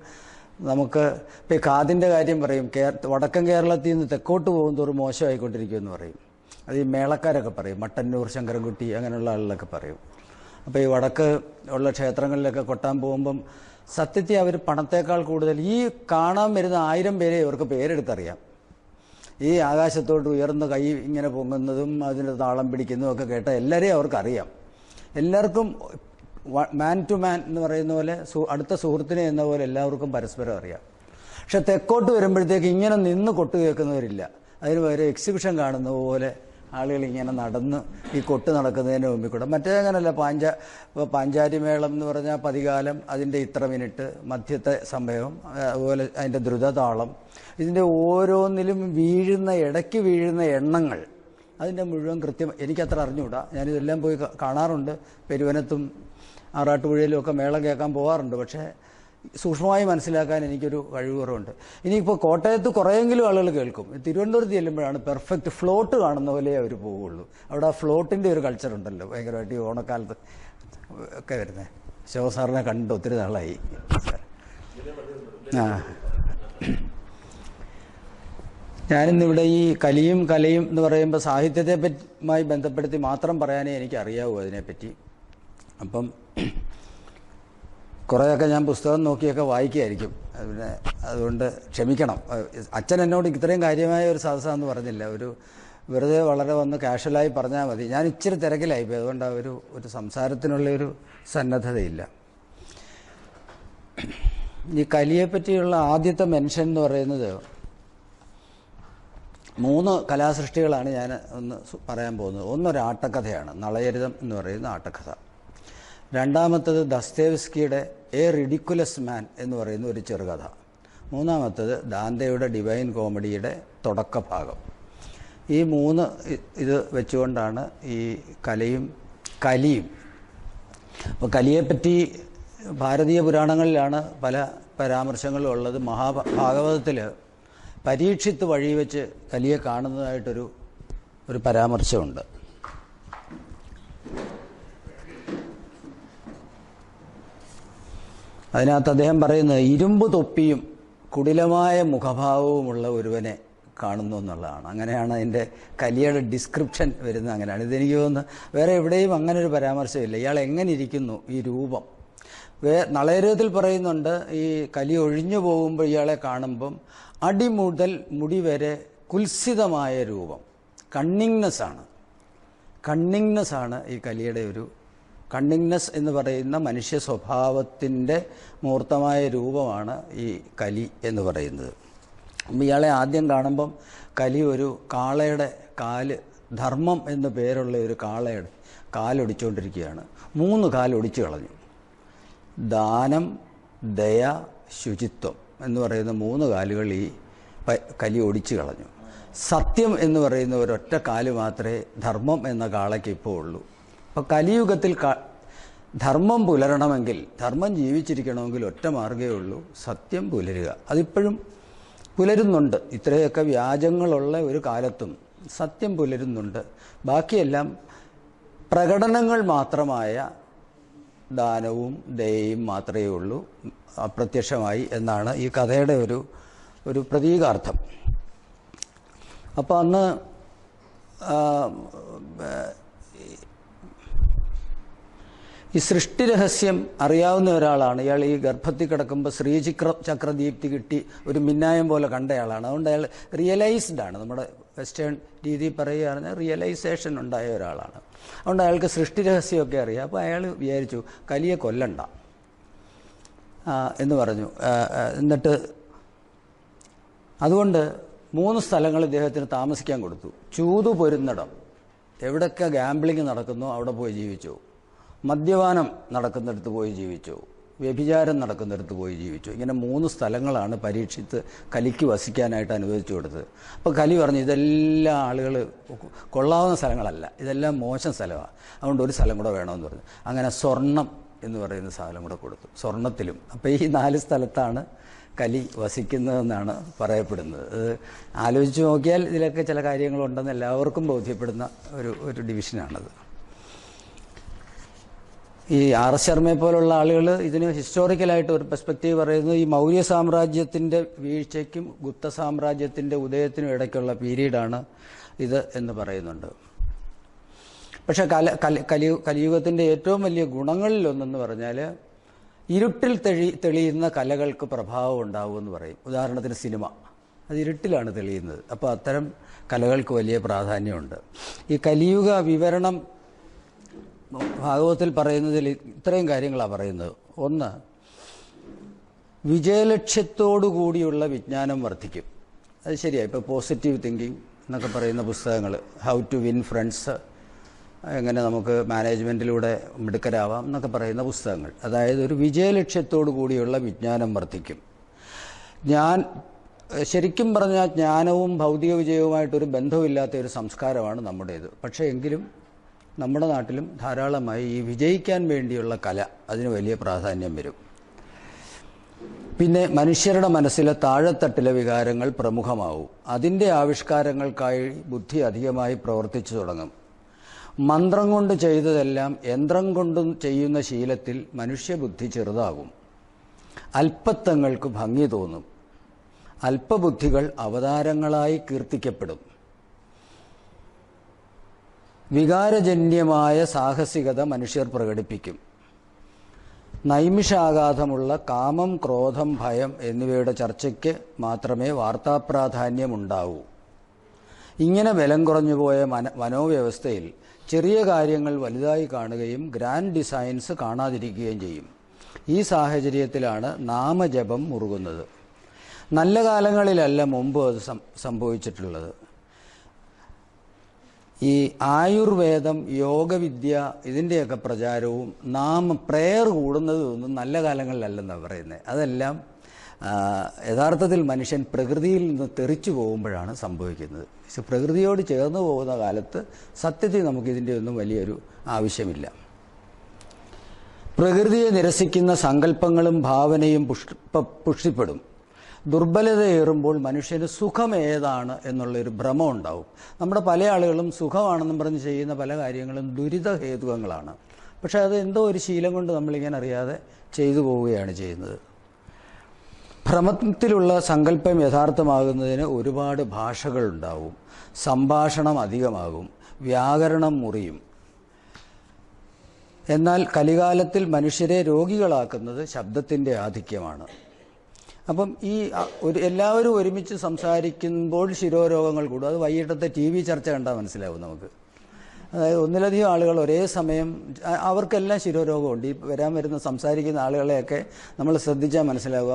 നമുക്ക് ഇപ്പോൾ കാതിൻ്റെ കാര്യം പറയും. വടക്കൻ കേരളത്തിൽ നിന്ന് തെക്കോട്ട് പോകുന്നതോറും മോശമായിക്കൊണ്ടിരിക്കുമെന്ന് പറയും. അത് ഈ മേളക്കാരൊക്കെ പറയും, മട്ടന്നൂർ, ശങ്കരൻകുട്ടി അങ്ങനെയുള്ള ആളുകളൊക്കെ പറയും. അപ്പോൾ ഈ വടക്ക് ഉള്ള ക്ഷേത്രങ്ങളിലൊക്കെ കൊട്ടാൻ പോകുമ്പം സത്യത്തിൽ അവർ പണത്തേക്കാൾ കൂടുതൽ ഈ കാണാൻ വരുന്ന 1000 പേരെ ഇവർക്ക് പേരെടുത്തറിയാം. ഈ ആകാശത്തോട്ട് ഉയർന്ന കൈ ഇങ്ങനെ പൊങ്ങുന്നതും അതിൻ്റെ താളം പിടിക്കുന്നതും ഒക്കെ കേട്ടാൽ എല്ലാവരെയും അവർക്കറിയാം. എല്ലാവർക്കും മാൻ ടു മാൻ എന്ന് പറയുന്ന പോലെ അടുത്ത സുഹൃത്തിനെ എന്ന പോലെ എല്ലാവർക്കും പരസ്പരം അറിയാം. പക്ഷെ തെക്കോട്ട് വരുമ്പോഴത്തേക്ക് ഇങ്ങനെ നിന്ന് കൊട്ട് കേൾക്കുന്നവരില്ല. അതിന് പകരം എക്സിബിഷൻ കാണുന്ന പോലെ ആളുകൾ ഇങ്ങനെ നടന്ന് ഈ കൊട്ട് നടക്കുന്നതിന് മുമ്പിൽ കൂടെ. മറ്റേ അങ്ങനല്ല, പാഞ്ചാരി മേളം എന്ന് പറഞ്ഞാൽ പതികാലം, അതിൻ്റെ ഇത്ര മിനിറ്റ്, മധ്യത്തെ സമയം, അതുപോലെ അതിൻ്റെ ദ്രുതതാളം, ഇതിൻ്റെ ഓരോന്നിലും ഇടയ്ക്ക് വീഴുന്ന എണ്ണങ്ങൾ, അതിൻ്റെ മുഴുവൻ കൃത്യം എനിക്കത്ര അറിഞ്ഞുകൂടാ. ഞാനിതെല്ലാം പോയി കാണാറുണ്ട്. പെരുവനത്തും ആറാട്ടുപുഴയിലും ഒക്കെ മേളം കേൾക്കാൻ പോകാറുണ്ട്. പക്ഷേ സൂക്ഷ്മമായി മനസ്സിലാക്കാൻ എനിക്കൊരു കഴിവ് കുറവുണ്ട്. ഇനിയിപ്പോൾ കോട്ടയത്ത് കുറേയെങ്കിലും ആളുകൾ കേൾക്കും. തിരുവനന്തപുരത്ത് ചെല്ലുമ്പോഴാണ് പെർഫെക്റ്റ് ഫ്ലോട്ട് കാണുന്ന പോലെ അവർ പോവുള്ളൂ. അവിടെ ആ ഫ്ലോട്ടിൻ്റെ ഒരു കൾച്ചർ ഉണ്ടല്ലോ ഭയങ്കരമായിട്ട് ഈ ഓണക്കാലത്ത് ഒക്കെ വരുന്നത്. ശിവസാറിനെ കണ്ടിട്ട് ഒത്തിരി നാളായി. ആ, ഞാനിന്നിവിടെ ഈ കലിയും കലയും എന്ന് പറയുമ്പോൾ സാഹിത്യത്തെ പറ്റിയുമായി ബന്ധപ്പെടുത്തി മാത്രം പറയാനേ എനിക്ക് അറിയാവൂ അതിനെപ്പറ്റി. അപ്പം കുറേയൊക്കെ ഞാൻ പുസ്തകം നോക്കിയൊക്കെ വായിക്കുകയായിരിക്കും. പിന്നെ അതുകൊണ്ട് ക്ഷമിക്കണം. അച്ഛൻ എന്നോട് ഇത്രയും കാര്യമായ ഒരു സദസ്സാന്ന് പറഞ്ഞില്ല, ഒരു വെറുതെ വളരെ വന്ന് കാഷ്വലായി പറഞ്ഞാൽ മതി. ഞാൻ ഇച്ചിരി തിരക്കിലായിപ്പോയി, അതുകൊണ്ട് ഒരു സംസാരത്തിനുള്ളൊരു സന്നദ്ധതയില്ല. ഈ കലിയെപ്പറ്റിയുള്ള ആദ്യത്തെ മെൻഷൻ എന്ന് പറയുന്നത് 3 കലാസൃഷ്ടികളാണ് ഞാൻ ഒന്ന് പറയാൻ പോകുന്നത്. ഒന്നൊരു ആട്ടക്കഥയാണ്, നളചരിതം എന്ന് പറയുന്ന ആട്ടക്കഥ. രണ്ടാമത്തത് ദസ്തേവ്സ്കിയുടെ എ റിഡിക്കുലസ് മാൻ എന്ന് പറയുന്ന ഒരു ചെറുകഥ. മൂന്നാമത്തത് ദാന്തയുടെ ഡിവൈൻ കോമഡിയുടെ തുടക്കഭാഗം. ഈ 3 ഇത് വെച്ചുകൊണ്ടാണ് ഈ കലിയും. അപ്പോൾ കലിയെപ്പറ്റി ഭാരതീയ പുരാണങ്ങളിലാണ് പല പരാമർശങ്ങളും ഉള്ളത്. മഹാഭാഗവതത്തിൽ പരീക്ഷിത്ത് വഴി വെച്ച് കലിയെ കാണുന്നതായിട്ടൊരു പരാമർശമുണ്ട്. അതിനകത്ത് അദ്ദേഹം പറയുന്നത് ഇരുമ്പ് തൊപ്പിയും കുടിലമായ മുഖഭാവവുമുള്ള ഒരുവനെ കാണുന്നു എന്നുള്ളതാണ്. അങ്ങനെയാണ് അതിൻ്റെ കലിയുടെ ഡിസ്ക്രിപ്ഷൻ വരുന്നത്. അങ്ങനെയാണ് ഇതെനിക്ക് തോന്നുന്നത്. വേറെ എവിടെയും അങ്ങനെ ഒരു പരാമർശമില്ല. ഇയാൾ എങ്ങനെ ഇരിക്കുന്നു, ഈ രൂപം. നളചരിതത്തിൽ പറയുന്നുണ്ട്, ഈ കലി ഒഴിഞ്ഞു പോകുമ്പോൾ ഇയാളെ കാണുമ്പം അടി മുതൽ മുടി വരെ കുൽസിതമായ രൂപം. കണ്ണിങ്നെസ് ആണ് ഈ കലിയുടെ ഒരു കണ്ണിങ്നെസ് എന്ന് പറയുന്ന മനുഷ്യ സ്വഭാവത്തിൻ്റെ മൂർത്തമായ രൂപമാണ് ഈ കലി എന്ന് പറയുന്നത്. ഇയാളെ ആദ്യം കാണുമ്പം കലി ഒരു കാളയുടെ കാല്, ധർമ്മം എന്നു പേരുള്ള ഒരു കാളയുടെ കാലൊടിച്ചുകൊണ്ടിരിക്കുകയാണ്. 3 കാലൊടിച്ചു കളഞ്ഞു. ദാനം, ദയ, ശുചിത്വം എന്ന് പറയുന്ന 3 കാലുകൾ ഈ കലി ഒടിച്ചു കളഞ്ഞു. സത്യം എന്ന് പറയുന്ന ഒരൊറ്റ കാല് മാത്രമേ ധർമ്മം എന്ന കാളയ്ക്ക് ഇപ്പോൾ ഉള്ളൂ. അപ്പോൾ കലിയുഗത്തിൽ ധർമ്മം പുലരണമെങ്കിൽ, ധർമ്മം ജീവിച്ചിരിക്കണമെങ്കിൽ ഒറ്റ മാർഗ്ഗമേ ഉള്ളൂ, സത്യം പുലരുക. അതിപ്പോഴും പുലരുന്നുണ്ട്. ഇത്രയൊക്കെ വ്യാജങ്ങളുള്ള ഒരു കാലത്തും സത്യം പുലരുന്നുണ്ട്. ബാക്കിയെല്ലാം പ്രകടനങ്ങൾ മാത്രമായ ദാനവും ദയയും മാത്രമേ ഉള്ളൂ അപ്രത്യക്ഷമായി എന്നാണ് ഈ കഥയുടെ ഒരു പ്രതീകാർത്ഥം. അപ്പോൾ അന്ന് ഈ സൃഷ്ടിരഹസ്യം അറിയാവുന്ന ഒരാളാണ് ഇയാൾ. ഈ ഗർഭത്തിൽ കിടക്കുമ്പോൾ ചക്രദീപ്തി കിട്ടി ഒരു മിന്നായം പോലെ കണ്ടയാളാണ്. അതുകൊണ്ട് അയാൾ റിയലൈസ്ഡാണ്. നമ്മുടെ വെസ്റ്റേൺ രീതിയിൽ പറയുകയാണെങ്കിൽ റിയലൈസേഷൻ ഉണ്ടായ ഒരാളാണ്. അതുകൊണ്ട് അയാൾക്ക് സൃഷ്ടിരഹസ്യമൊക്കെ അറിയാം. അപ്പോൾ അയാൾ വിചാരിച്ചു കലിയെ കൊല്ലണ്ട എന്ന് പറഞ്ഞു. എന്നിട്ട് അതുകൊണ്ട് 3 സ്ഥലങ്ങൾ ഇദ്ദേഹത്തിന് താമസിക്കാൻ കൊടുത്തു. ചൂതു പൊരുന്നിടം, എവിടെയൊക്കെ ഗാംബ്ലിങ് നടക്കുന്നോ അവിടെ പോയി ജീവിച്ചു. മദ്യപാനം നടക്കുന്നിടത്ത് പോയി ജീവിച്ചു. വ്യഭിചാരം നടക്കുന്നിടത്ത് പോയി ജീവിച്ചു. ഇങ്ങനെ 3 സ്ഥലങ്ങളാണ് പരീക്ഷിച്ച് കലിക്ക് വസിക്കാനായിട്ട് അനുവദിച്ചു കൊടുത്തത്. അപ്പോൾ കലി പറഞ്ഞു, ഇതെല്ലാം ആളുകൾ കൊള്ളാവുന്ന സ്ഥലങ്ങളല്ല, ഇതെല്ലാം മോശം സ്ഥലമാണ്, അതുകൊണ്ട് ഒരു സ്ഥലം കൂടെ വേണമെന്ന് പറഞ്ഞു. അങ്ങനെ സ്വർണം എന്ന് പറയുന്ന സാധനം കൂടെ കൊടുത്തു. സ്വർണത്തിലും. അപ്പോൾ ഈ 4 സ്ഥലത്താണ് കലി വസിക്കുന്നതെന്നാണ് പറയപ്പെടുന്നത്. അത് ആലോചിച്ച് നോക്കിയാൽ ഇതിലൊക്കെ ചില കാര്യങ്ങളുണ്ടെന്ന് എല്ലാവർക്കും ബോധ്യപ്പെടുന്ന ഒരു ഡിവിഷനാണത്. ഈ ആർ എസ് ശർമ്മയെ പോലുള്ള ആളുകൾ ഇതിന് ഹിസ്റ്റോറിക്കലായിട്ട് ഒരു പെർസ്പെക്റ്റീവ് പറയുന്നത് ഈ മൗര്യ സാമ്രാജ്യത്തിൻ്റെ വീഴ്ചയ്ക്കും ഗുപ്ത സാമ്രാജ്യത്തിൻ്റെ ഉദയത്തിനും ഇടയ്ക്കുള്ള പീരീഡാണ് ഇത് എന്ന് പറയുന്നുണ്ട്. പക്ഷെ കലിയുഗത്തിൻ്റെ ഏറ്റവും വലിയ ഗുണങ്ങളിലൊന്നെന്ന് പറഞ്ഞാൽ ഇരുട്ടിൽ തെളിയുന്ന കലകൾക്ക് പ്രഭാവം ഉണ്ടാവുമെന്ന് പറയും. ഉദാഹരണത്തിന് സിനിമ, അത് ഇരുട്ടിലാണ് തെളിയുന്നത്. അപ്പോൾ അത്തരം കലകൾക്ക് വലിയ പ്രാധാന്യമുണ്ട്. ഈ കലിയുഗ വിവരണം ഭാഗവതത്തിൽ പറയുന്നതിൽ ഇത്രയും കാര്യങ്ങളാണ് പറയുന്നത്. ഒന്ന്, വിജയലക്ഷ്യത്തോടു കൂടിയുള്ള വിജ്ഞാനം വർദ്ധിക്കും. അത് ശരിയാണ്. ഇപ്പോൾ പോസിറ്റീവ് തിങ്കിങ് എന്നൊക്കെ പറയുന്ന പുസ്തകങ്ങൾ, ഹൗ ടു വിൻ ഫ്രണ്ട്സ്, എങ്ങനെ നമുക്ക് മാനേജ്മെൻറ്റിലൂടെ മിടുക്കരാവാം എന്നൊക്കെ പറയുന്ന പുസ്തകങ്ങൾ. അതായത് ഒരു വിജയലക്ഷ്യത്തോടു കൂടിയുള്ള വിജ്ഞാനം വർദ്ധിക്കും. ശരിക്കും പറഞ്ഞാൽ ജ്ഞാനവും ഭൗതിക വിജയവുമായിട്ടൊരു ബന്ധമില്ലാത്ത ഒരു സംസ്കാരമാണ് നമ്മുടേത്. പക്ഷേ എങ്കിലും നമ്മുടെ നാട്ടിലും ധാരാളമായി ഈ വിജയിക്കാൻ വേണ്ടിയുള്ള കല, അതിന് വലിയ പ്രാധാന്യം വരും. പിന്നെ മനുഷ്യരുടെ മനസ്സിലെ താഴെത്തട്ടിലെ വികാരങ്ങൾ പ്രമുഖമാവും. അതിൻ്റെ ആവിഷ്കാരങ്ങൾക്കായി ബുദ്ധി അധികമായി പ്രവർത്തിച്ചു തുടങ്ങും. മന്ത്രം കൊണ്ട് ചെയ്തതെല്ലാം യന്ത്രം കൊണ്ടും ചെയ്യുന്ന ശീലത്തിൽ മനുഷ്യബുദ്ധി ചെറുതാകും. അല്പത്തങ്ങൾക്ക് ഭംഗി തോന്നും. അല്പബുദ്ധികൾ അവതാരങ്ങളായി കീർത്തിക്കപ്പെടും. വികാരജന്യമായ സാഹസികത മനുഷ്യർ പ്രകടിപ്പിക്കും. നൈമിഷാഘാതമുള്ള കാമം, ക്രോധം, ഭയം എന്നിവയുടെ ചർച്ചയ്ക്ക് മാത്രമേ വാർത്താപ്രാധാന്യമുണ്ടാവൂ. ഇങ്ങനെ ബലം കുറഞ്ഞുപോയ മനോവ്യവസ്ഥയിൽ ചെറിയ കാര്യങ്ങൾ വലുതായി കാണുകയും ഗ്രാൻഡ് ഡിസൈൻസ് കാണാതിരിക്കുകയും ചെയ്യും. ഈ സാഹചര്യത്തിലാണ് നാമജപം മുറുകുന്നത്. നല്ല കാലങ്ങളിലല്ല മുമ്പ് അത് സംഭവിച്ചിട്ടുള്ളത്. ഈ ആയുർവേദം, യോഗവിദ്യ ഇതിൻ്റെയൊക്കെ പ്രചാരവും പ്രേയർ കൂടുന്നതൊന്നും നല്ല കാലങ്ങളിലല്ലെന്നാണ് പറയുന്നത്. അതെല്ലാം യഥാർത്ഥത്തിൽ മനുഷ്യൻ പ്രകൃതിയിൽ നിന്ന് തെറിച്ചു പോകുമ്പോഴാണ് സംഭവിക്കുന്നത്. പക്ഷെ പ്രകൃതിയോട് ചേർന്ന് പോകുന്ന കാലത്ത് സത്യത്തിൽ നമുക്കിതിൻ്റെ ഒന്നും വലിയൊരു ആവശ്യമില്ല. പ്രകൃതിയെ നിരസിക്കുന്ന സങ്കല്പങ്ങളും ഭാവനയും പുഷ്ടിപ്പെടും. ദുർബലതയേറുമ്പോൾ മനുഷ്യന് സുഖം ഏതാണ് എന്നുള്ളൊരു ഭ്രമം ഉണ്ടാവും. നമ്മുടെ പല ആളുകളും സുഖമാണെന്നും പറഞ്ഞ് ചെയ്യുന്ന പല കാര്യങ്ങളും ദുരിതഹേതുകങ്ങളാണ്. പക്ഷെ അത് എന്തോ ഒരു ശീലം കൊണ്ട് നമ്മളിങ്ങനെ അറിയാതെ ചെയ്തു പോവുകയാണ് ചെയ്യുന്നത്. ഭ്രമത്തിലുള്ള സങ്കല്പം യഥാർത്ഥമാകുന്നതിന് ഒരുപാട് ഭാഷകളുണ്ടാവും. സംഭാഷണം അധികമാകും. വ്യാകരണം മുറിയും. എന്നാൽ കലികാലത്തിൽ മനുഷ്യരെ രോഗികളാക്കുന്നത് ശബ്ദത്തിൻ്റെ ആധിക്യമാണ്. അപ്പം എല്ലാവരും ഒരുമിച്ച് സംസാരിക്കുമ്പോൾ ശിരോരോഗങ്ങൾ കൂടും. അത് വൈകിട്ടത്തെ TV ചർച്ച കണ്ടാൽ മനസ്സിലാവും നമുക്ക്. അതായത് ഒന്നിലധികം ആളുകൾ ഒരേ സമയം, അവർക്കെല്ലാം ശിരോരോഗമുണ്ട്. ഈ വരുന്ന സംസാരിക്കുന്ന ആളുകളെയൊക്കെ നമ്മൾ ശ്രദ്ധിച്ചാൽ മനസ്സിലാവും.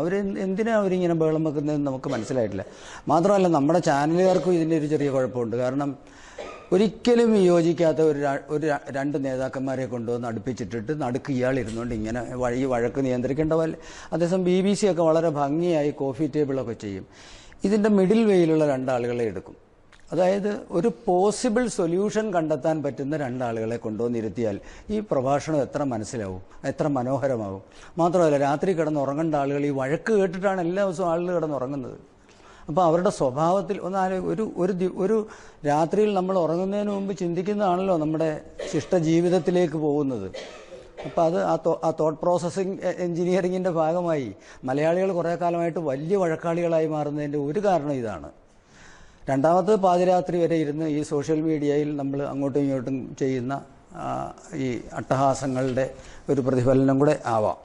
എന്തിനാണ് അവരിങ്ങനെ ബഹളം വെക്കുന്നതെന്ന് നമുക്ക് മനസ്സിലായിട്ടില്ല. മാത്രമല്ല നമ്മുടെ ചാനലുകാർക്കും ഇതിൻ്റെ ഒരു ചെറിയ കുഴപ്പമുണ്ട്. കാരണം ഒരിക്കലും യോജിക്കാത്ത രണ്ട് നേതാക്കന്മാരെ കൊണ്ടുവന്ന് അടുപ്പിച്ചിട്ടിട്ട് നടുക്ക് ഇയാളിരുന്നുകൊണ്ട് ഇങ്ങനെ ഈ വഴക്ക് നിയന്ത്രിക്കേണ്ട പോലെ. അതേസമയം BBC ഒക്കെ വളരെ ഭംഗിയായി കോഫി ടേബിളൊക്കെ ചെയ്യും. ഇതിൻ്റെ മിഡിൽ വേയിലുള്ള രണ്ടാളുകളെ എടുക്കും. അതായത് ഒരു പോസിബിൾ സൊല്യൂഷൻ കണ്ടെത്താൻ പറ്റുന്ന രണ്ടാളുകളെ കൊണ്ടുവന്നിരുത്തിയാൽ ഈ പ്രഭാഷണം എത്ര മനസ്സിലാവും, എത്ര മനോഹരമാവും. മാത്രമല്ല രാത്രി കിടന്നുറങ്ങേണ്ട ആളുകൾ ഈ വഴക്ക് കേട്ടിട്ടാണ് എല്ലാ ദിവസവും ആളുകൾ കിടന്നുറങ്ങുന്നത്. അപ്പോൾ അവരുടെ സ്വഭാവത്തിൽ ഒരു രാത്രിയിൽ നമ്മൾ ഉറങ്ങുന്നതിന് മുമ്പ് ചിന്തിക്കുന്നതാണല്ലോ നമ്മുടെ ശിഷ്ടജീവിതത്തിലേക്ക് പോകുന്നത്. അപ്പോൾ ആ തോട്ട് പ്രോസസ്സിംഗ് എഞ്ചിനീയറിങ്ങിൻ്റെ ഭാഗമായി മലയാളികൾ കുറേ കാലമായിട്ട് വലിയ വഴക്കാളികളായി മാറുന്നതിൻ്റെ ഒരു കാരണം ഇതാണ്. രണ്ടാമത് പാതിരാത്രി വരെ ഇരുന്ന് ഈ സോഷ്യൽ മീഡിയയിൽ നമ്മൾ അങ്ങോട്ടും ഇങ്ങോട്ടും ചെയ്യുന്ന ഈ അട്ടഹാസങ്ങളുടെ ഒരു പ്രതിഫലനം കൂടെ ആവാം.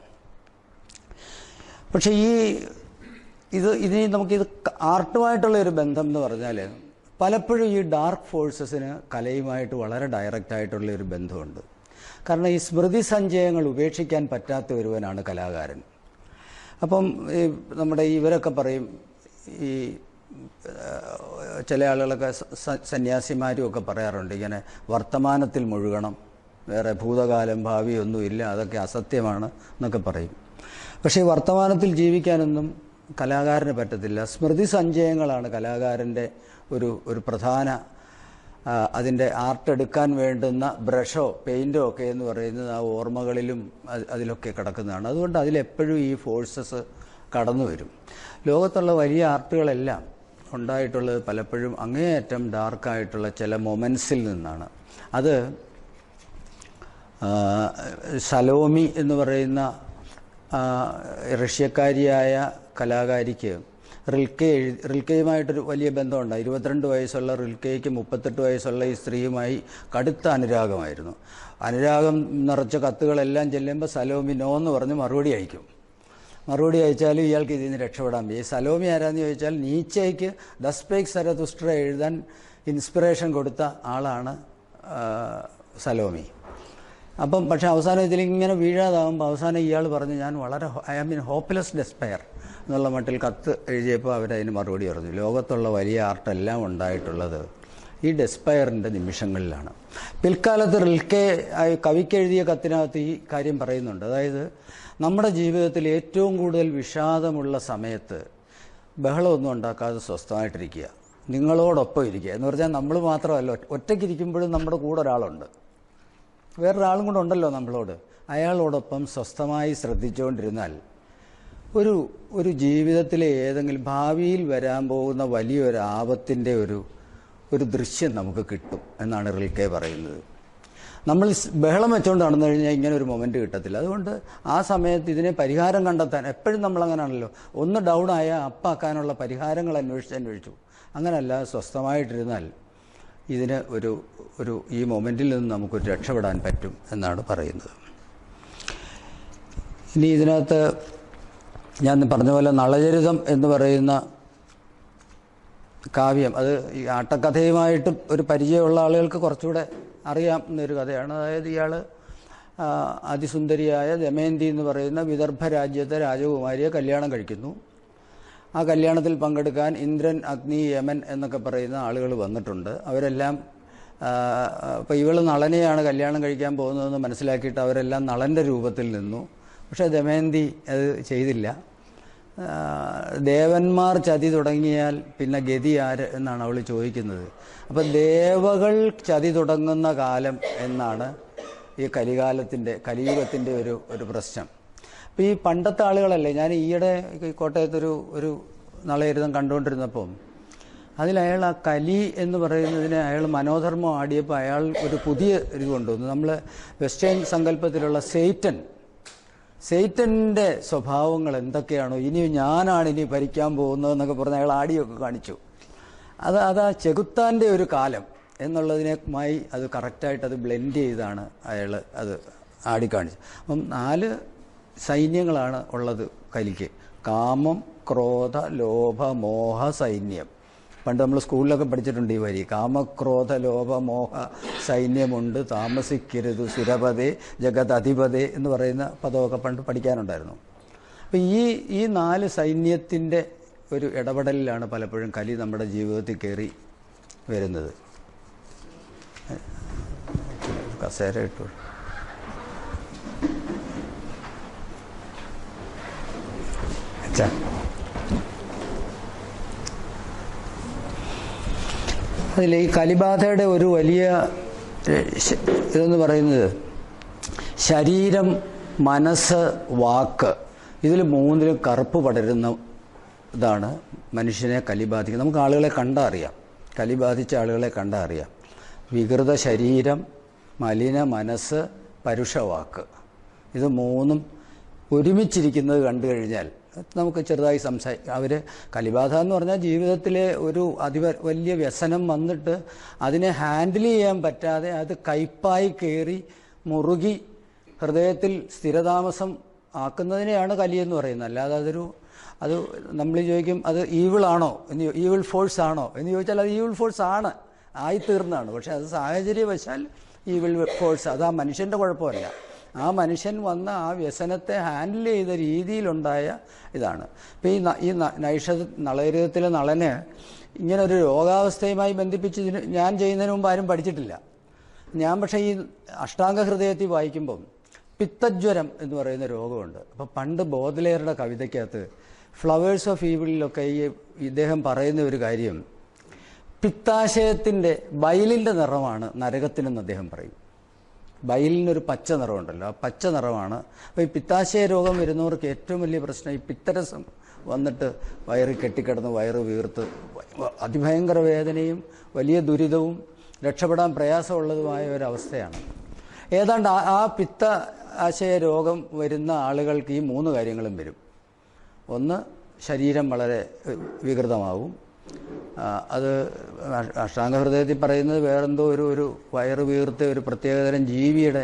പക്ഷേ ഇനി നമുക്കിത് ആർട്ടുമായിട്ടുള്ള ഒരു ബന്ധം എന്ന് പറഞ്ഞാൽ പലപ്പോഴും ഈ ഡാർക്ക് ഫോഴ്സസിന് കലയുമായിട്ട് വളരെ ഡയറക്റ്റായിട്ടുള്ള ഒരു ബന്ധമുണ്ട്. കാരണം ഈ സ്മൃതി സഞ്ചയങ്ങൾ ഉപേക്ഷിക്കാൻ പറ്റാത്ത ഒരുവനാണ് കലാകാരൻ. അപ്പം നമ്മുടെ ഇവരൊക്കെ പറയും, ഈ ചില ആളുകളൊക്കെ സന്യാസിമാരും ഒക്കെ പറയാറുണ്ട് ഇങ്ങനെ വർത്തമാനത്തിൽ മുഴുകണം, വേറെ ഭൂതകാലം ഭാവിയൊന്നുമില്ല, അതൊക്കെ അസത്യമാണ് എന്നൊക്കെ പറയും. പക്ഷേ വർത്തമാനത്തിൽ ജീവിക്കാനൊന്നും കലാകാരന് പറ്റത്തില്ല. സ്മൃതി സഞ്ചയങ്ങളാണ് കലാകാരൻ്റെ ഒരു പ്രധാന അതിൻ്റെ ആർട്ട് എടുക്കാൻ വേണ്ടുന്ന ബ്രഷോ പെയിൻറ്റോ ഒക്കെ എന്ന് പറയുന്നത് ആ ഓർമ്മകളിലും അതിലൊക്കെ കിടക്കുന്നതാണ്. അതുകൊണ്ട് അതിലെപ്പോഴും ഈ ഫോഴ്സസ് കടന്നു വരും. ലോകത്തുള്ള വലിയ ആർട്ടുകളെല്ലാം ഉണ്ടായിട്ടുള്ളത് പലപ്പോഴും അങ്ങേയറ്റം ഡാർക്കായിട്ടുള്ള ചില മൊമെൻസിൽ നിന്നാണ്. അത് സലോമി എന്ന് പറയുന്ന റഷ്യക്കാരിയായ കലാകാരിക്ക് റിൽക്കെയുമായിട്ടൊരു വലിയ ബന്ധമുണ്ട്. 22 വയസ്സുള്ള റിൽക്കെയ്ക്ക് 38 വയസ്സുള്ള ഈ സ്ത്രീയുമായി കടുത്ത അനുരാഗമായിരുന്നു. അനുരാഗം നിറച്ച കത്തുകളെല്ലാം ചെല്ലുമ്പോൾ സലോമി നോ എന്ന് പറഞ്ഞ് മറുപടി അയച്ചാലും ഇയാൾക്ക് ഇതിൽ നിന്ന് രക്ഷപ്പെടാൻ വയ്യ. സലോമി ആരാന്ന് ചോദിച്ചാൽ നീച്ചയ്ക്ക് ദസ്പേക് സരതുഷ്ട്ര എഴുതാൻ ഇൻസ്പിറേഷൻ കൊടുത്ത ആളാണ് സലോമി. പക്ഷെ അവസാനം ഇതിലിങ്ങനെ വീഴാതാകുമ്പോൾ അവസാനം ഇയാൾ പറഞ്ഞു, ഞാൻ I am in hopeless despair എന്നുള്ള മട്ടിൽ കത്ത് എഴുതിയപ്പോൾ അവരതിന് മറുപടി പറഞ്ഞു. ലോകത്തുള്ള വലിയ ആർട്ടെല്ലാം ഉണ്ടായിട്ടുള്ളത് ഈ ഡെസ്പയറിൻ്റെ നിമിഷങ്ങളിലാണ്. പിൽക്കാലത്ത് റിൽക്കെ കവിക്കെഴുതിയ കത്തിനകത്ത് ഈ കാര്യം പറയുന്നുണ്ട്. അതായത് നമ്മുടെ ജീവിതത്തിൽ ഏറ്റവും കൂടുതൽ വിഷാദമുള്ള സമയത്ത് ബഹളമൊന്നും ഉണ്ടാക്കാതെ സ്വസ്ഥമായിട്ടിരിക്കുക, നിങ്ങളോടൊപ്പം ഇരിക്കുക എന്ന് പറഞ്ഞാൽ നമ്മൾ മാത്രമല്ല, ഒറ്റയ്ക്കിരിക്കുമ്പോഴും നമ്മുടെ കൂടെ ഒരാളുണ്ട്, വേറൊരാളും കൂടെ ഉണ്ടല്ലോ നമ്മളോട്. അയാളോടൊപ്പം സ്വസ്ഥമായി ശ്രദ്ധിച്ചുകൊണ്ടിരുന്നാൽ ഒരു ജീവിതത്തിലെ ഏതെങ്കിലും ഭാവിയിൽ വരാൻ പോകുന്ന വലിയൊരു ആപത്തിൻ്റെ ഒരു ദൃശ്യം നമുക്ക് കിട്ടും എന്നാണ് റിൽക്കെ പറയുന്നത്. നമ്മൾ ബഹളം വെച്ചുകൊണ്ട് നടന്നു കഴിഞ്ഞാൽ ഇങ്ങനെ ഒരു മൊമെന്റ് കിട്ടത്തില്ല. അതുകൊണ്ട് ആ സമയത്ത് ഇതിനെ പരിഹാരം കണ്ടെത്താൻ എപ്പോഴും നമ്മളങ്ങനെയാണല്ലോ, ഒന്ന് ഡൗൺ ആയാൽ അപ്പാക്കാനുള്ള പരിഹാരങ്ങൾ അന്വേഷിച്ചു. അങ്ങനെയല്ല, സ്വസ്ഥമായിട്ടിരുന്നാൽ ഇതിന് ഒരു ഈ മൊമെന്റിൽ നിന്ന് നമുക്കൊരു രക്ഷപ്പെടാൻ പറ്റും എന്നാണ് പറയുന്നത്. ഇനി ഇതിനകത്ത് ഞാൻ പറഞ്ഞ പോലെ നളചരിതം എന്ന് പറയുന്ന കാവ്യം, അത് ഈ ആട്ടക്കഥയുമായിട്ട് ഒരു പരിചയമുള്ള ആളുകൾക്ക് കുറച്ചുകൂടെ അറിയാം എന്നൊരു കഥയാണ്. അതായത് ഇയാൾ അതിസുന്ദരിയായ ദമയന്തി എന്ന് പറയുന്ന വിദർഭ രാജ്യത്തെ രാജകുമാരിയെ കല്യാണം കഴിക്കുന്നു. ആ കല്യാണത്തിൽ പങ്കെടുക്കാൻ ഇന്ദ്രൻ, അഗ്നി, യമൻ എന്നൊക്കെ പറയുന്ന ആളുകൾ വന്നിട്ടുണ്ട്. അവരെല്ലാം ഇപ്പോൾ ഇവൾ നളനെയാണ് കല്യാണം കഴിക്കാൻ പോകുന്നതെന്ന് മനസ്സിലാക്കിയിട്ട് അവരെല്ലാം നളൻ്റെ രൂപത്തിൽ നിന്നു. പക്ഷേ ദമയന്തി അത് ചെയ്തില്ല. ദേവന്മാർ ചതി തുടങ്ങിയാൽ പിന്നെ ഗതി ആര് എന്നാണ് അവൾ ചോദിക്കുന്നത്. അപ്പം ദേവകൾ ചതി തുടങ്ങുന്ന കാലം എന്നാണ് ഈ കലിയുഗത്തിൻ്റെ ഒരു പ്രശ്നം. അപ്പം ഈ പണ്ടത്തെ ആളുകളല്ലേ, ഞാൻ ഈയിടെ കോട്ടയത്തൊരു നളചരിതം കണ്ടുകൊണ്ടിരുന്നപ്പം അതിലയാൾ ആ കലി എന്ന് പറയുന്നതിനെ അയാൾ മനോധർമ്മം ആടിയപ്പോൾ അയാൾ ഒരു പുതിയ ഇത് കൊണ്ടുവന്നു. നമ്മൾ വെസ്റ്റേൺ സങ്കല്പത്തിലുള്ള സെയ്റ്റൻ്റെ സ്വഭാവങ്ങൾ എന്തൊക്കെയാണോ, ഞാനാണ് ഇനി ഭരിക്കാൻ പോകുന്നതെന്നൊക്കെ പറഞ്ഞ് അയാൾ ആടിയൊക്കെ കാണിച്ചു. അതാ ചെകുത്താൻ്റെ ഒരു കാലം എന്നുള്ളതിനുമായി അത് കറക്റ്റായിട്ട് അത് ബ്ലെൻഡ് ചെയ്താണ് അയാൾ അത് ആടിക്കാണിച്ചത്. അപ്പം 4 സൈന്യങ്ങളാണ് ഉള്ളത് കലിക്ക്: കാമം, ക്രോധ, ലോഭ, മോഹ സൈന്യം. പണ്ട് നമ്മൾ സ്കൂളിലൊക്കെ പഠിച്ചിട്ടുണ്ട് ഈ വരി. കാമക്രോധ ലോഭ മോഹ സൈന്യമുണ്ട്, താമസിക്കരുത് സുരപതേ ജഗതധിപതേ എന്ന് പറയുന്ന പദമൊക്കെ പണ്ട് പഠിക്കാനുണ്ടായിരുന്നു. അപ്പം ഈ 4 സൈന്യത്തിൻ്റെ ഒരു ഇടപെടലിലാണ് പലപ്പോഴും കലി നമ്മുടെ ജീവിതത്തിൽ കയറി വരുന്നത്. കസേര ഇട്ടു. അതിൽ ഈ കലിബാധയുടെ ഒരു വലിയ ഇതെന്ന് പറയുന്നത് ശരീരം, മനസ്സ്, വാക്ക്, ഇതിൽ 3ലും കറുപ്പ് പടരുന്ന ഇതാണ് മനുഷ്യനെ കലിബാധിക്കുക. നമുക്ക് ആളുകളെ കണ്ടാൽ അറിയാം, കലിബാധിച്ച ആളുകളെ കണ്ടാൽ അറിയാം. വികൃത ശരീരം, മലിന മനസ്സ്, പരുഷവാക്ക്, ഇത് 3ഉം ഒരുമിച്ചിരിക്കുന്നത് കണ്ടു കഴിഞ്ഞാൽ നമുക്ക് ചെറുതായി അവർ കലിബാധ എന്ന് പറഞ്ഞാൽ ജീവിതത്തിലെ ഒരു വലിയ വ്യസനം വന്നിട്ട് അതിനെ ഹാൻഡിൽ ചെയ്യാൻ പറ്റാതെ അത് കയ്പായി കയറി മുറുകി ഹൃദയത്തിൽ സ്ഥിരതാമസം ആക്കുന്നതിനെയാണ് കലി എന്ന് പറയുന്നത്. അല്ലാതെ അത് നമ്മൾ ചോദിക്കും അത് ഈവിളാണോ ഈവിൾ ഫോഴ്സ് ആണോ എന്ന് ചോദിച്ചാൽ അത് ഈവിൾ ഫോഴ്സ് ആയിത്തീർന്നതാണ്. പക്ഷെ അത് സാഹചര്യവശാൽ ഈവിൾ ഫോഴ്സ്, അത് ആ മനുഷ്യൻ്റെ കുഴപ്പമല്ല. ആ മനുഷ്യൻ വന്ന ആ വ്യസനത്തെ ഹാൻഡിൽ ചെയ്ത രീതിയിലുണ്ടായ ഇതാണ്. ഇപ്പം ഈ നളചരിതത്തിലെ നളന് ഇങ്ങനെ ഒരു രോഗാവസ്ഥയുമായി ബന്ധിപ്പിച്ച് ഞാൻ ചെയ്യുന്നതിന് മുമ്പ് ആരും പഠിച്ചിട്ടില്ല. ഞാൻ പക്ഷേ ഈ അഷ്ടാംഗ ഹൃദയത്തിൽ വായിക്കുമ്പം പിത്തജ്വരം എന്ന് പറയുന്ന രോഗമുണ്ട്. അപ്പം പണ്ട് ബോധലെയറുടെ കവിതയ്ക്കകത്ത് ഫ്ലവേഴ്സ് ഓഫ് ഈവിളിലൊക്കെ ഇദ്ദേഹം പറയുന്ന ഒരു കാര്യം, പിത്താശയത്തിൻ്റെ ബൈലിൻ്റെ നിറമാണ് നരകത്തിനെന്ന് അദ്ദേഹം പറയും. ബൈലിനൊരു പച്ച നിറമുണ്ടല്ലോ, ആ പച്ച നിറമാണ്. അപ്പോൾ ഈ പിത്താശയ രോഗം വരുന്നവർക്ക് ഏറ്റവും വലിയ പ്രശ്നം ഈ പിത്തരസം വന്നിട്ട് വയറ് കെട്ടിക്കിടന്ന് വയറ് വീർത്ത് അതിഭയങ്കര വേദനയും വലിയ ദുരിതവും രക്ഷപ്പെടാൻ പ്രയാസമുള്ളതുമായ ഒരവസ്ഥയാണ്. ഏതാണ്ട് ആ പിത്താശയ രോഗം വരുന്ന ആളുകൾക്ക് ഈ 3 കാര്യങ്ങളും വരും. ഒന്ന്, ശരീരം വളരെ വികൃതമാവും. അത് അഷ്ടാംഗഹൃദയത്തിൽ പറയുന്നത് വേറെന്തോ ഒരു വയറ് വീർത്ത ഒരു പ്രത്യേകതരം ജീവിയുടെ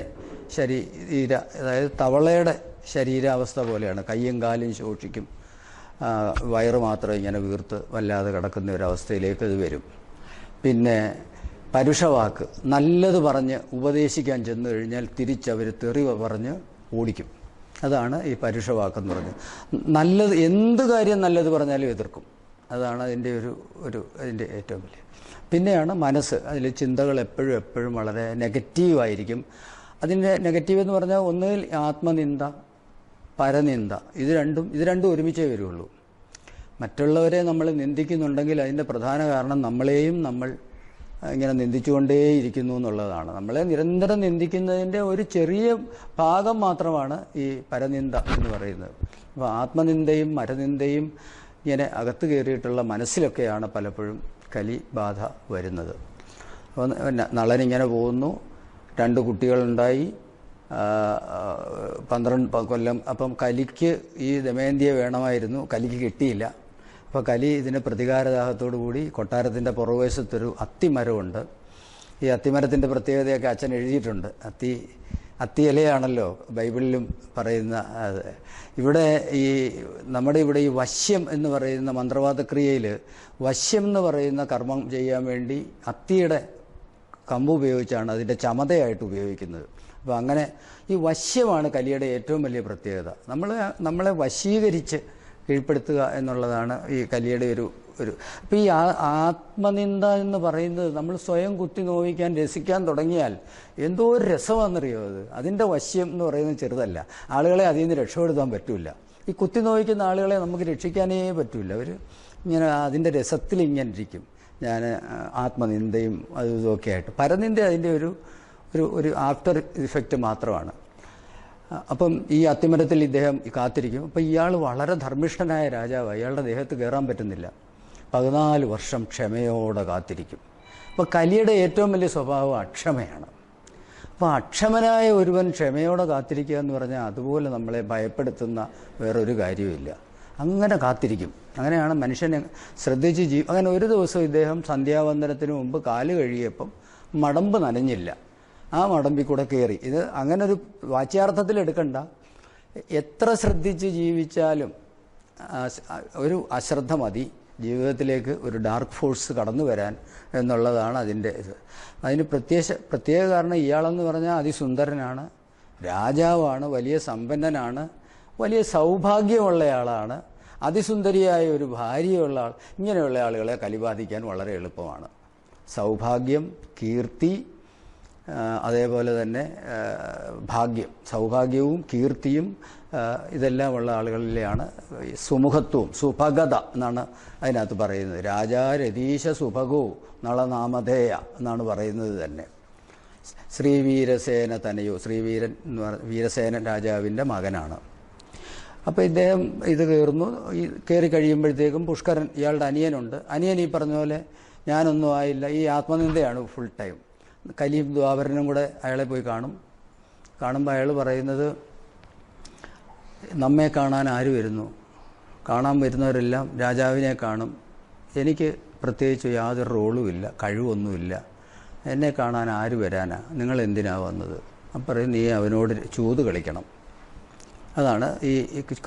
അതായത് തവളയുടെ ശരീരാവസ്ഥ പോലെയാണ്. കയ്യും കാലും ശോഷിക്കും, വയറ് മാത്രം ഇങ്ങനെ വീർത്ത് വല്ലാതെ കിടക്കുന്ന ഒരവസ്ഥയിലേക്ക് ഇത് വരും. പിന്നെ പരുഷവാക്ക്, നല്ലത് പറഞ്ഞ് ഉപദേശിക്കാൻ ചെന്നു കഴിഞ്ഞാൽ തിരിച്ചവർ തെറി പറഞ്ഞ് ഓടിക്കും. അതാണ് ഈ പരുഷവാക്കെന്ന് പറഞ്ഞത്. നല്ലത്, എന്ത് കാര്യം നല്ലത് പറഞ്ഞാലും എതിർക്കും. അതാണ് അതിൻ്റെ അതിൻ്റെ ഏറ്റവും വലിയ. പിന്നെയാണ് മനസ്സ്. അതിൽ ചിന്തകൾ എപ്പോഴും വളരെ നെഗറ്റീവായിരിക്കും. അതിൻ്റെ നെഗറ്റീവ് എന്ന് പറഞ്ഞാൽ ഒന്നുകിൽ ആത്മനിന്ദ, പരനിന്ദ, ഇത് രണ്ടും ഒരുമിച്ചേ വരുള്ളൂ. മറ്റുള്ളവരെ നമ്മൾ നിന്ദിക്കുന്നുണ്ടെങ്കിൽ അതിൻ്റെ പ്രധാന കാരണം നമ്മളെയും നമ്മൾ ഇങ്ങനെ നിന്ദിച്ചുകൊണ്ടേയിരിക്കുന്നു എന്നുള്ളതാണ്. നമ്മളെ നിരന്തരം നിന്ദിക്കുന്നതിൻ്റെ ഒരു ചെറിയ ഭാഗം മാത്രമാണ് ഈ പരനിന്ദ എന്ന് പറയുന്നത്. അപ്പോൾ ആത്മനിന്ദയും മരനിന്ദയും ഇങ്ങനെ അകത്ത് കയറിയിട്ടുള്ള മനസ്സിലൊക്കെയാണ് പലപ്പോഴും കലിബാധ വരുന്നത്. അപ്പോൾ നളനിങ്ങനെ പോകുന്നു, 2 കുട്ടികളുണ്ടായി. 12 കൊല്ലം. അപ്പം കലിക്ക് ഈ ദമയന്തിയെ വേണമായിരുന്നു, കലിക്ക് കിട്ടിയില്ല. അപ്പോൾ കലി ഇതിന് പ്രതികാരദാഹത്തോടു കൂടി കൊട്ടാരത്തിൻ്റെ പുറകുവശത്തൊരു അത്തിമരമുണ്ട്. ഈ അത്തിമരത്തിൻ്റെ പ്രത്യേകതയൊക്കെ അച്ഛൻ എഴുതിയിട്ടുണ്ട്. അത്തിയിലയാണല്ലോ ബൈബിളിലും പറയുന്ന. ഇവിടെ ഈ നമ്മുടെ ഇവിടെ ഈ വശ്യം എന്ന് പറയുന്ന മന്ത്രവാദക്രിയയിൽ വശ്യം എന്ന് പറയുന്ന കർമ്മം ചെയ്യാൻ വേണ്ടി അത്തിയുടെ കമ്പ് ഉപയോഗിച്ചാണ് അതിൻ്റെ ചമതയായിട്ട് ഉപയോഗിക്കുന്നത്. അപ്പോൾ അങ്ങനെ ഈ വശ്യമാണ് കലിയുടെ ഏറ്റവും വലിയ പ്രത്യേകത. നമ്മളെ വശീകരിച്ച് കീഴ്പ്പെടുത്തുക എന്നുള്ളതാണ് ഈ കലിയുടെ ഒരു. അപ്പോൾ ഈ ആത്മനിന്ദ എന്ന് പറയുന്നത് നമ്മൾ സ്വയം കുത്തി നോവിക്കാൻ രസിക്കാൻ തുടങ്ങിയാൽ എന്തോ ഒരു രസമാണെന്നറിയോ അത്. അതിൻ്റെ വശ്യം എന്ന് പറയുന്നത് ചെറുതല്ല. ആളുകളെ അതിൽ നിന്ന് രക്ഷപ്പെടുത്താൻ പറ്റില്ല. ഈ കുത്തി നോവിക്കുന്ന ആളുകളെ നമുക്ക് രക്ഷിക്കാനേ പറ്റില്ല. അവർ ഇങ്ങനെ അതിൻ്റെ രസത്തിൽ ഇങ്ങനെ ഇരിക്കും. ഞാൻ ആത്മനിന്ദയും അതും ഇതൊക്കെ ആയിട്ട്. പരനിന്ദ അതിൻ്റെ ഒരു ആഫ്റ്റർ ഇഫക്റ്റ് മാത്രമാണ്. അപ്പം ഈ അത്തിമരത്തിൽ ഇദ്ദേഹം കാത്തിരിക്കും. അപ്പം ഇയാൾ വളരെ ധർമ്മിഷ്ഠനായ രാജാവ്. അയാളുടെ ദേഹത്ത് കയറാൻ പറ്റുന്നില്ല. 14 വർഷം ക്ഷമയോടെ കാത്തിരിക്കും. അപ്പോൾ കലിയുടെ ഏറ്റവും വലിയ സ്വഭാവം അക്ഷമയാണ്. അപ്പോൾ അക്ഷമനായ ഒരുവൻ ക്ഷമയോടെ കാത്തിരിക്കുക എന്ന് പറഞ്ഞാൽ അതുപോലെ നമ്മളെ ഭയപ്പെടുത്തുന്ന വേറൊരു കാര്യവുമില്ല. അങ്ങനെ കാത്തിരിക്കും. അങ്ങനെയാണ് മനുഷ്യനെ ശ്രദ്ധിച്ച് അങ്ങനെ ഒരു ദിവസം ഇദ്ദേഹം സന്ധ്യാവന്ദനത്തിന് മുമ്പ് കാല് കഴുകിയപ്പം മടമ്പ് നനഞ്ഞില്ല. ആ മടമ്പിൽ കൂടെ കയറി. ഇത് അങ്ങനെ ഒരു വാച്യാർത്ഥത്തിൽ എടുക്കണ്ട. എത്ര ശ്രദ്ധിച്ച് ജീവിച്ചാലും ഒരു അശ്രദ്ധ മതി ജീവിതത്തിലേക്ക് ഒരു ഡാർക്ക് ഫോഴ്സ് കടന്നു വരാൻ എന്നുള്ളതാണ് അതിൻ്റെ ഇത്. അതിന് പ്രത്യേക കാരണം ഇയാളെന്ന് പറഞ്ഞാൽ അതിസുന്ദരനാണ്, രാജാവാണ്, വലിയ സമ്പന്നനാണ്, വലിയ സൗഭാഗ്യമുള്ളയാളാണ്, അതിസുന്ദരിയായ ഒരു ഭാര്യയുള്ള ആൾ. ഇങ്ങനെയുള്ള ആളുകളെ കലിബാധിക്കാൻ വളരെ എളുപ്പമാണ്. സൗഭാഗ്യം, കീർത്തി, അതേപോലെ തന്നെ ഭാഗ്യം. സൗഭാഗ്യവും കീർത്തിയും ഇതെല്ലാം ഉള്ള ആളുകളിലെയാണ് സുമുഖത്വവും. സുഭഗത എന്നാണ് അതിനകത്ത് പറയുന്നത്. രാജാ രതീശ സുഭഗോ നളനാമധേയ എന്നാണ് പറയുന്നത് തന്നെ. ശ്രീവീരസേന തനയോ, ശ്രീവീരൻ എന്ന് പറഞ്ഞ വീരസേന രാജാവിൻ്റെ മകനാണ്. അപ്പോൾ ഇദ്ദേഹം ഇത് കയറുന്നു. ഈ കയറി കഴിയുമ്പോഴത്തേക്കും പുഷ്കരൻ, ഇയാളുടെ അനിയനുണ്ട്. അനിയൻ ഈ പറഞ്ഞ പോലെ ഞാനൊന്നും ആയില്ല, ഈ ആത്മനിന്ദയാണ് ഫുൾ ടൈം. കലിയും ദ്വാപരനും കൂടെ അയാളെ പോയി കാണുമ്പോൾ അയാൾ പറയുന്നത്, നമ്മെ കാണാൻ ആര് വരുന്നു? കാണാൻ വരുന്നവരെല്ലാം രാജാവിനെ കാണും. എനിക്ക് പ്രത്യേകിച്ച് യാതൊരു റോളുമില്ല, കഴിവൊന്നുമില്ല. എന്നെ കാണാൻ ആര് വരാനാ? നിങ്ങൾ എന്തിനാ വന്നത്? അപ്പം പറയും, നീ അവനോട് ചൂത് കളിക്കണം. അതാണ് ഈ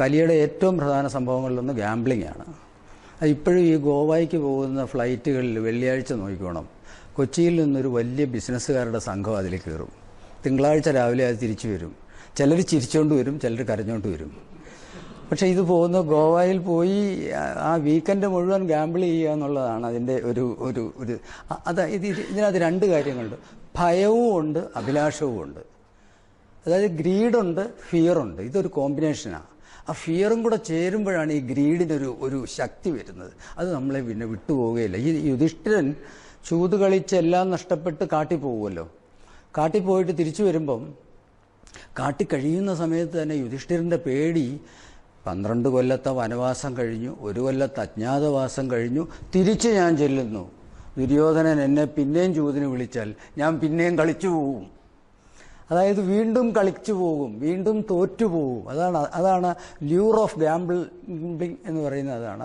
കലിയുടെ ഏറ്റവും പ്രധാന സംഭവങ്ങളിലൊന്ന് ഗാംബ്ലിംഗ് ആണ്. അത് ഇപ്പോഴും ഈ ഗോവയ്ക്ക് പോകുന്ന ഫ്ലൈറ്റുകളിൽ വെള്ളിയാഴ്ച നോക്കിക്കോണം, കൊച്ചിയിൽ നിന്നൊരു വലിയ ബിസിനസ്സുകാരുടെ സംഘം അതിൽ കയറും. തിങ്കളാഴ്ച രാവിലെ അത് തിരിച്ചു വരും. ചിലർ ചിരിച്ചുകൊണ്ട് വരും, ചിലർ കരഞ്ഞുകൊണ്ട് വരും. പക്ഷേ ഇത് പോകുന്ന ഗോവയിൽ പോയി ആ വീക്കെൻഡ് മുഴുവൻ ഗാംബിൾ ചെയ്യുക എന്നുള്ളതാണ് അതിൻ്റെ ഒരു ഇതിനകത്ത് 2 കാര്യങ്ങളുണ്ട്. ഭയവും ഉണ്ട്, അഭിലാഷവും ഉണ്ട്. അതായത് ഗ്രീഡുണ്ട്, ഫിയറുണ്ട്. ഇതൊരു കോമ്പിനേഷനാണ്. ആ ഫിയറും കൂടെ ചേരുമ്പോഴാണ് ഈ ഗ്രീഡിനൊരു ശക്തി വരുന്നത്. അത് നമ്മളെ പിന്നെ വിട്ടുപോവുകയില്ല. ഈ യുധിഷ്ഠിരൻ ചൂത് കളിച്ചെല്ലാം നഷ്ടപ്പെട്ട് കാട്ടിപ്പോകുമല്ലോ. കാട്ടിപ്പോയിട്ട് തിരിച്ചു വരുമ്പം കാട്ടിക്കഴിയുന്ന സമയത്ത് തന്നെ യുധിഷ്ഠിരൻ്റെ പേടി 12 കൊല്ലത്തെ വനവാസം കഴിഞ്ഞു, 1 കൊല്ലത്തെ അജ്ഞാതവാസം കഴിഞ്ഞു, തിരിച്ച് ഞാൻ ചെല്ലുന്നു. ദുര്യോധനൻ എന്നെ പിന്നെയും ചൂതിന് വിളിച്ചാൽ ഞാൻ പിന്നെയും കളിച്ചു പോകും. അതായത് വീണ്ടും കളിച്ചു പോകും, വീണ്ടും തോറ്റുപോകും. അതാണ് ല്യൂർ ഓഫ് ഗാംബ്ലിംഗ് എന്ന് പറയുന്നത്. അതാണ്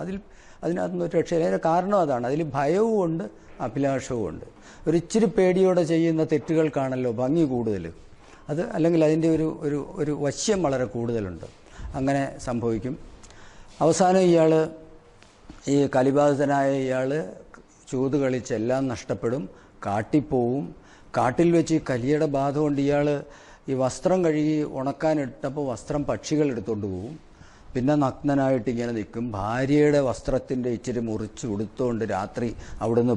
അതിനകത്തൊരു രക്ഷയില്ല. അതിൻ്റെ കാരണം അതാണ്. അതിൽ ഭയവും ഉണ്ട്, അഭിലാഷവും ഉണ്ട്. ഒരിച്ചിരി പേടിയോടെ ചെയ്യുന്ന തെറ്റുകൾക്കാണല്ലോ ഭംഗി കൂടുതൽ. അത് അല്ലെങ്കിൽ അതിൻ്റെ ഒരു വശ്യം വളരെ കൂടുതലുണ്ട്. അങ്ങനെ സംഭവിക്കും. അവസാനം ഈ കലിബാധിതനായ ഇയാൾ ചൂത് കളിച്ചെല്ലാം നഷ്ടപ്പെടും, കാട്ടിപ്പോവും. കാട്ടിൽ വെച്ച് ഈ കലിയുടെ ബാധ കൊണ്ട് ഇയാൾ ഈ വസ്ത്രം കഴുകി ഉണക്കാനിട്ടപ്പോൾ വസ്ത്രം പക്ഷികൾ എടുത്തുകൊണ്ട് പോവും. പിന്നെ നഗ്നനായിട്ട് ഇങ്ങനെ നിൽക്കും. ഭാര്യയുടെ വസ്ത്രത്തിൻ്റെ ഇച്ചിരി മുറിച്ച് ഉടുത്തുകൊണ്ട് രാത്രി അവിടുന്ന്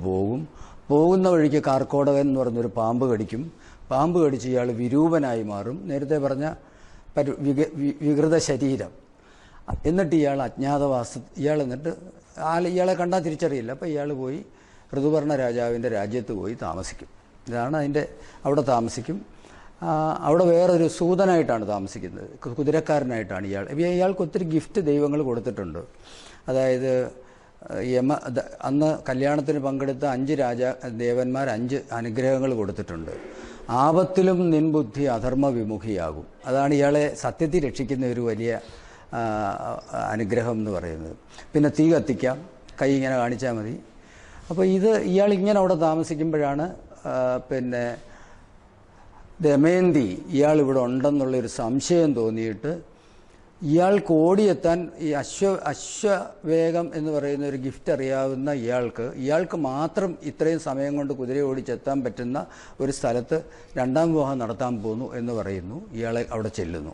പോകുന്ന വഴിക്ക് കാർക്കോടകൻ എന്ന് പറഞ്ഞൊരു പാമ്പ് കടിക്കും. പാമ്പ് കടിച്ച് ഇയാൾ വിരൂപനായി മാറും. നേരത്തെ പറഞ്ഞ വികൃത ശരീരം. എന്നിട്ട് ഇയാൾ ഇയാളെ കണ്ടാൽ തിരിച്ചറിയില്ല. അപ്പോൾ ഇയാൾ പോയി ഋതുപർണ രാജാവിൻ്റെ രാജ്യത്ത് പോയി താമസിക്കും. ഇതാണ് അവിടെ താമസിക്കും. അവിടെ വേറൊരു സൂതനായിട്ടാണ് താമസിക്കുന്നത്, കുതിരക്കാരനായിട്ടാണ് ഇയാൾക്ക് ഒത്തിരി ഗിഫ്റ്റ് ദൈവങ്ങൾ കൊടുത്തിട്ടുണ്ട്. അതായത് അന്ന് കല്യാണത്തിന് പങ്കെടുത്ത 5 ദേവന്മാർ 5 അനുഗ്രഹങ്ങൾ കൊടുത്തിട്ടുണ്ട്. ആപത്തിലും നിൻ ബുദ്ധി അധർമ്മ വിമുഖിയാകും. അതാണ് ഇയാളെ സത്യത്തിൽ രക്ഷിക്കുന്ന ഒരു വലിയ അനുഗ്രഹം എന്ന് പറയുന്നത്. പിന്നെ തീ കത്തിക്കാം, കൈ ഇങ്ങനെ കാണിച്ചാൽ മതി. അപ്പോൾ ഇയാൾ ഇങ്ങനെ അവിടെ താമസിക്കുമ്പോഴാണ് പിന്നെ ദമയന്തി ഇയാൾ ഇവിടെ ഉണ്ടെന്നുള്ളൊരു സംശയം തോന്നിയിട്ട് ഇയാൾക്ക് ഓടിയെത്താൻ ഈ അശ്വവേഗം എന്ന് പറയുന്ന ഒരു ഗിഫ്റ്റ് അറിയാവുന്ന ഇയാൾക്ക് മാത്രം ഇത്രയും സമയം കൊണ്ട് കുതിര ഓടിച്ചെത്താൻ പറ്റുന്ന ഒരു സ്ഥലത്ത് രണ്ടാം വിവാഹം നടത്താൻ പോകുന്നു എന്ന് പറയുന്നു. ഇയാളെ അവിടെ ചെല്ലുന്നു.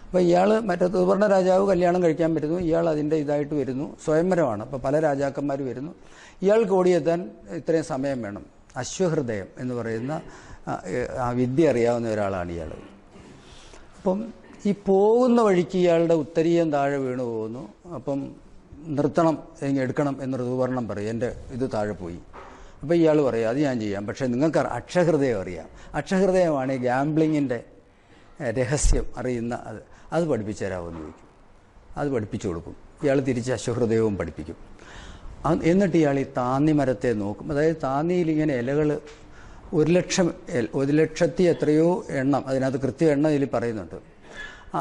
അപ്പോൾ ഇയാൾ മറ്റേ സുവർണ്ണ രാജാവ് കല്യാണം കഴിക്കാൻ പറ്റുന്നു. ഇയാൾ അതിൻ്റെ ഇതായിട്ട് വരുന്നു. സ്വയംവരമാണ്. അപ്പോൾ പല രാജാക്കന്മാർ വരുന്നു. ഇയാൾക്ക് ഓടിയെത്താൻ ഇത്രയും സമയം വേണം. അശ്വഹൃദയം എന്ന് പറയുന്ന ആ വിദ്യ അറിയാവുന്ന ഒരാളാണ് ഇയാൾ. അപ്പം ഈ പോകുന്ന വഴിക്ക് ഇയാളുടെ ഉത്തരീയം താഴെ വീണു പോകുന്നു. അപ്പം നിർത്തണം, എടുക്കണം എന്ന് ഋതുവർണ്ണം പറയും. എൻ്റെ ഇത് താഴെ പോയി. അപ്പോൾ ഇയാൾ പറയും അത് ഞാൻ ചെയ്യാം, പക്ഷേ നിങ്ങൾക്ക് അക്ഷഹൃദയം അറിയാം. അക്ഷഹൃദയമാണ് ഈ ഗാംബ്ലിങ്ങിൻ്റെ രഹസ്യം അറിയുന്ന അത് പഠിപ്പിച്ചു തരാമെന്ന് ചോദിക്കും. അത് പഠിപ്പിച്ചു കൊടുക്കും. ഇയാൾ തിരിച്ച് അശ്വഹൃദയവും പഠിപ്പിക്കും. എന്നിട്ട് ഇയാൾ ഈ താന്നി മരത്തെ നോക്കും. അതായത് താന്നിയിൽ ഇങ്ങനെ ഇലകൾ 1,00,000 എത്രയോ എണ്ണം, അതിനകത്ത് കൃത്യ എണ്ണം ഇതിൽ പറയുന്നുണ്ട്.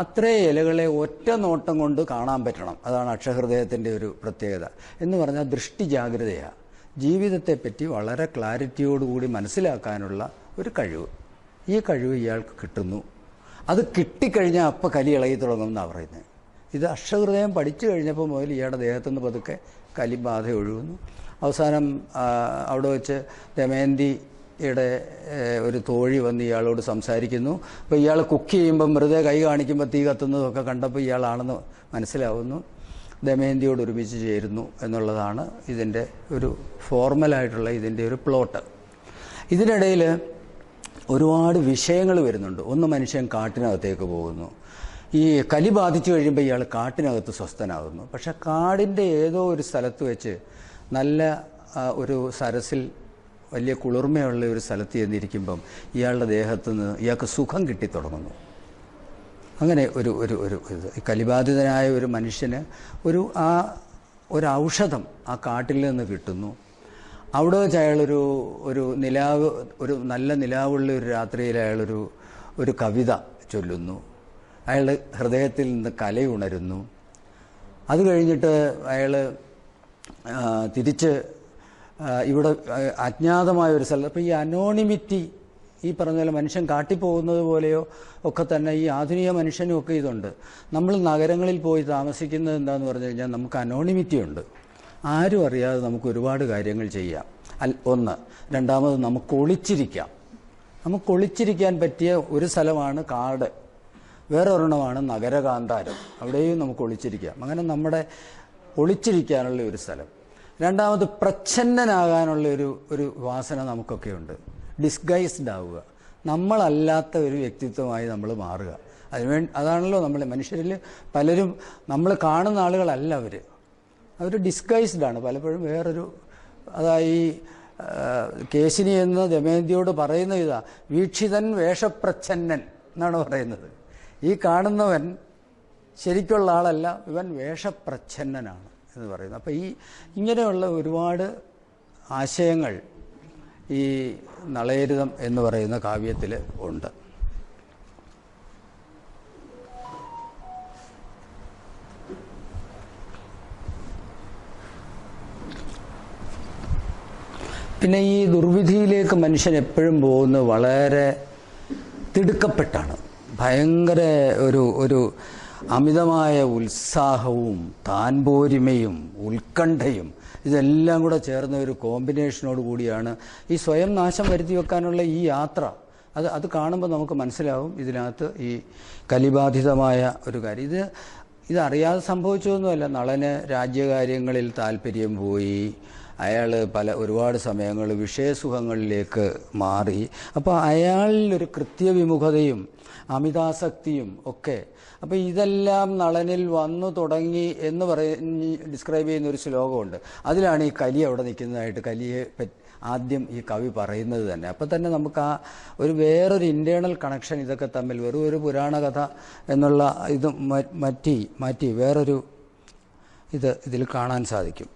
അത്രയും ഇലകളെ ഒറ്റ നോട്ടം കൊണ്ട് കാണാൻ പറ്റണം. അതാണ് അക്ഷഹൃദയത്തിൻ്റെ ഒരു പ്രത്യേകത. എന്ന് പറഞ്ഞാൽ ദൃഷ്ടി ജാഗ്രതയാണ്. ജീവിതത്തെപ്പറ്റി വളരെ ക്ലാരിറ്റിയോടുകൂടി മനസ്സിലാക്കാനുള്ള ഒരു കഴിവ്. ഈ കഴിവ് ഇയാൾക്ക് കിട്ടുന്നു. അത് കിട്ടിക്കഴിഞ്ഞാൽ അപ്പം കലി ഇളകി തുടങ്ങുമെന്നാണ് പറയുന്നത്. ഇത് അക്ഷഹൃദയം പഠിച്ചു കഴിഞ്ഞപ്പോൾ മുതൽ ഇയാളുടെ ദേഹത്തുനിന്ന് പതുക്കെ കലിബാധ ഒഴുകുന്നു. അവസാനം അവിടെ വെച്ച് ദമയന്തിയുടെ ഒരു തോഴി വന്ന് ഇയാളോട് സംസാരിക്കുന്നു. അപ്പോൾ ഇയാൾ കുക്ക് ചെയ്യുമ്പം വെറുതെ കൈ കാണിക്കുമ്പോൾ തീ കത്തുന്നതൊക്കെ കണ്ടപ്പോൾ ഇയാളാണെന്ന് മനസ്സിലാവുന്നു. ദമയന്തിയോട് ഒരുമിച്ച് ചേരുന്നു എന്നുള്ളതാണ് ഇതിൻ്റെ ഒരു ഫോർമലായിട്ടുള്ള ഇതിൻ്റെ ഒരു പ്ലോട്ട്. ഇതിനിടയിൽ ഒരുപാട് വിഷയങ്ങൾ വരുന്നുണ്ട്. ഒന്ന്, മനുഷ്യൻ കാട്ടിനകത്തേക്ക് പോകുന്നു. ഈ കലി ബാധിച്ചു കഴിയുമ്പോൾ ഇയാൾ കാട്ടിനകത്ത് സ്വസ്ഥനാകുന്നു. പക്ഷെ കാടിൻ്റെ ഏതോ ഒരു സ്ഥലത്ത് വെച്ച് നല്ല ഒരു സരസിൽ വലിയ കുളിർമയുള്ള ഒരു സ്ഥലത്ത് ചെന്നിരിക്കുമ്പം ഇയാളുടെ ദേഹത്തു നിന്ന് ഇയാൾക്ക് സുഖം കിട്ടിത്തുടങ്ങുന്നു. അങ്ങനെ ഒരു ഒരു ഒരു ഇത് കലിബാധിതനായ ഒരു മനുഷ്യന് ഒരു ഔഷധം ആ കാട്ടിൽ നിന്ന് കിട്ടുന്നു. അവിടെ വെച്ച് അയാളൊരു നിലാവ്, ഒരു നല്ല നിലാവുള്ള ഒരു രാത്രിയിൽ അയാളൊരു കവിത ചൊല്ലുന്നു. അയാളുടെ ഹൃദയത്തിൽ നിന്ന് കലയുണരുന്നു. അത് കഴിഞ്ഞിട്ട് അയാൾ തിരിച്ച് ഇവിടെ അജ്ഞാതമായ ഒരു സ്ഥലത്ത്, അപ്പോൾ ഈ അനോണിമിറ്റി, ഈ പറഞ്ഞ പോലെ മനുഷ്യൻ കാട്ടിപ്പോകുന്നത് പോലെയോ ഒക്കെ തന്നെ ഈ ആധുനിക മനുഷ്യനും ഒക്കെ ഇതുണ്ട്. നമ്മൾ നഗരങ്ങളിൽ പോയി താമസിക്കുന്നത് എന്താണെന്ന് പറഞ്ഞു കഴിഞ്ഞാൽ നമുക്ക് അനോണിമിറ്റി ഉണ്ട്. ആരും അറിയാതെ നമുക്ക് ഒരുപാട് കാര്യങ്ങൾ ചെയ്യാം. ഒന്ന്. രണ്ടാമത് നമുക്ക് ഒളിച്ചിരിക്കാം. നമുക്ക് ഒളിച്ചിരിക്കാൻ പറ്റിയ ഒരു സ്ഥലമാണ് കാട്, വേറെ ഒരെണ്ണമാണ് നഗരകാന്താരം. അവിടെയും നമുക്ക് ഒളിച്ചിരിക്കാം. അങ്ങനെ നമ്മുടെ ഒളിച്ചിരിക്കാനുള്ള ഒരു സ്ഥലം. രണ്ടാമത് പ്രച്ഛന്നനാകാനുള്ള ഒരു വാസന നമുക്കൊക്കെ ഉണ്ട്. ഡിസ്ഗൈസ്ഡ് ആവുക, നമ്മളല്ലാത്ത ഒരു വ്യക്തിത്വമായി നമ്മൾ മാറുക. അതാണല്ലോ നമ്മൾ മനുഷ്യരിൽ പലരും നമ്മൾ കാണുന്ന ആളുകളല്ല അവർ ഡിസ്ഗൈസ്ഡ് ആണ് പലപ്പോഴും വേറൊരു. അതായി കേശിനി എന്ന ദമയന്തിയോട് പറയുന്ന ഇതാ, വീക്ഷിതൻ വേഷപ്രച്ഛന്നൻ എന്നാണ് പറയുന്നത്. ഈ കാണുന്നവൻ ശരിക്കുള്ള ആളല്ല, ഇവൻ വേഷപ്രച്ഛന്നനാണ് എന്ന് പറയുന്നത്. അപ്പോൾ ഇങ്ങനെയുള്ള ഒരുപാട് ആശയങ്ങൾ ഈ നളയരിതം എന്ന് പറയുന്ന കാവ്യത്തിൽ ഉണ്ട്. പിന്നെ ഈ ദുർവിധിയിലേക്ക് മനുഷ്യൻ എപ്പോഴും പോകുന്നത് വളരെ തിടുക്കപ്പെട്ടാണ്. ഭയങ്കര ഒരു അമിതമായ ഉത്സാഹവും താൻപോരിമയും ഉത്കണ്ഠയും ഇതെല്ലാം കൂടെ ചേർന്ന ഒരു കോമ്പിനേഷനോട് കൂടിയാണ് ഈ സ്വയം നാശം വരുത്തി വെക്കാനുള്ള ഈ യാത്ര. അത് കാണുമ്പോൾ നമുക്ക് മനസ്സിലാവും ഇതിനകത്ത് ഈ കലിബാധിതമായ ഒരു കാര്യം. ഇതറിയാതെ സംഭവിച്ചതൊന്നുമല്ല. നളന് രാജ്യകാര്യങ്ങളിൽ താല്പര്യം പോയി, അയാൾ ഒരുപാട് സമയങ്ങൾ വിഷയസുഖങ്ങളിലേക്ക് മാറി. അപ്പോൾ അയാളിലൊരു കൃത്യവിമുഖതയും അമിതാസക്തിയും ഒക്കെ. അപ്പോൾ ഇതെല്ലാം നളനിൽ വന്നു തുടങ്ങി എന്ന് ഡിസ്ക്രൈബ് ചെയ്യുന്ന ഒരു ശ്ലോകമുണ്ട്. അതിലാണ് ഈ കലി അവിടെ നിൽക്കുന്നതായിട്ട് കലിയെ ആദ്യം ഈ കവി പറയുന്നത് തന്നെ. അപ്പം തന്നെ നമുക്ക് വേറൊരു ഇൻറ്റേർണൽ കണക്ഷൻ ഇതൊക്കെ തമ്മിൽ വെറും ഒരു പുരാണ കഥ എന്നുള്ള ഇത് മാറ്റി വേറൊരു ഇതിൽ കാണാൻ സാധിക്കും.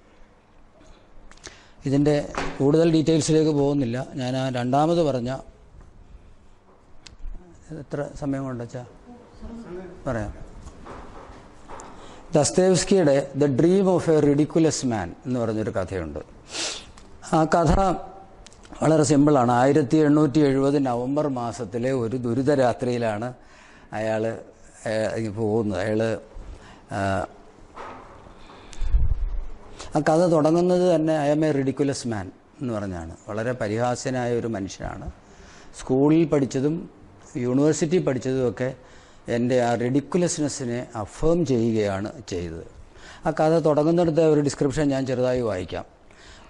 ഇതിൻ്റെ കൂടുതൽ ഡീറ്റെയിൽസിലേക്ക് പോകുന്നില്ല. ഞാൻ ആ രണ്ടാമത് പറഞ്ഞ എത്ര സമയം കൊണ്ടുവച്ചാ പറയാം. ദസ്തേവ്സ്കിയുടെ the dream of a ridiculous man എന്ന് പറഞ്ഞൊരു കഥയുണ്ട്. ആ കഥ വളരെ സിമ്പിളാണ്. 1870 നവംബർ മാസത്തിലെ ഒരു ദുരിതരാത്രിയിലാണ് അയാൾ പോകുന്നത്. ആ കഥ തുടങ്ങുന്നത് തന്നെ I M A ridiculous man എന്ന് പറഞ്ഞാണ്. വളരെ പരിഹാസ്യനായ ഒരു മനുഷ്യനാണ്. സ്കൂളിൽ പഠിച്ചതും യൂണിവേഴ്സിറ്റി പഠിച്ചതുമൊക്കെ എൻ്റെ ആ റിഡിക്കുലസ്നെസ്സിനെ അഫേം ചെയ്യുകയാണ് ചെയ്തത്. ആ കഥ തുടങ്ങുന്നിടത്ത് ഒരു ഡിസ്ക്രിപ്ഷൻ ഞാൻ ചെറുതായി വായിക്കാം.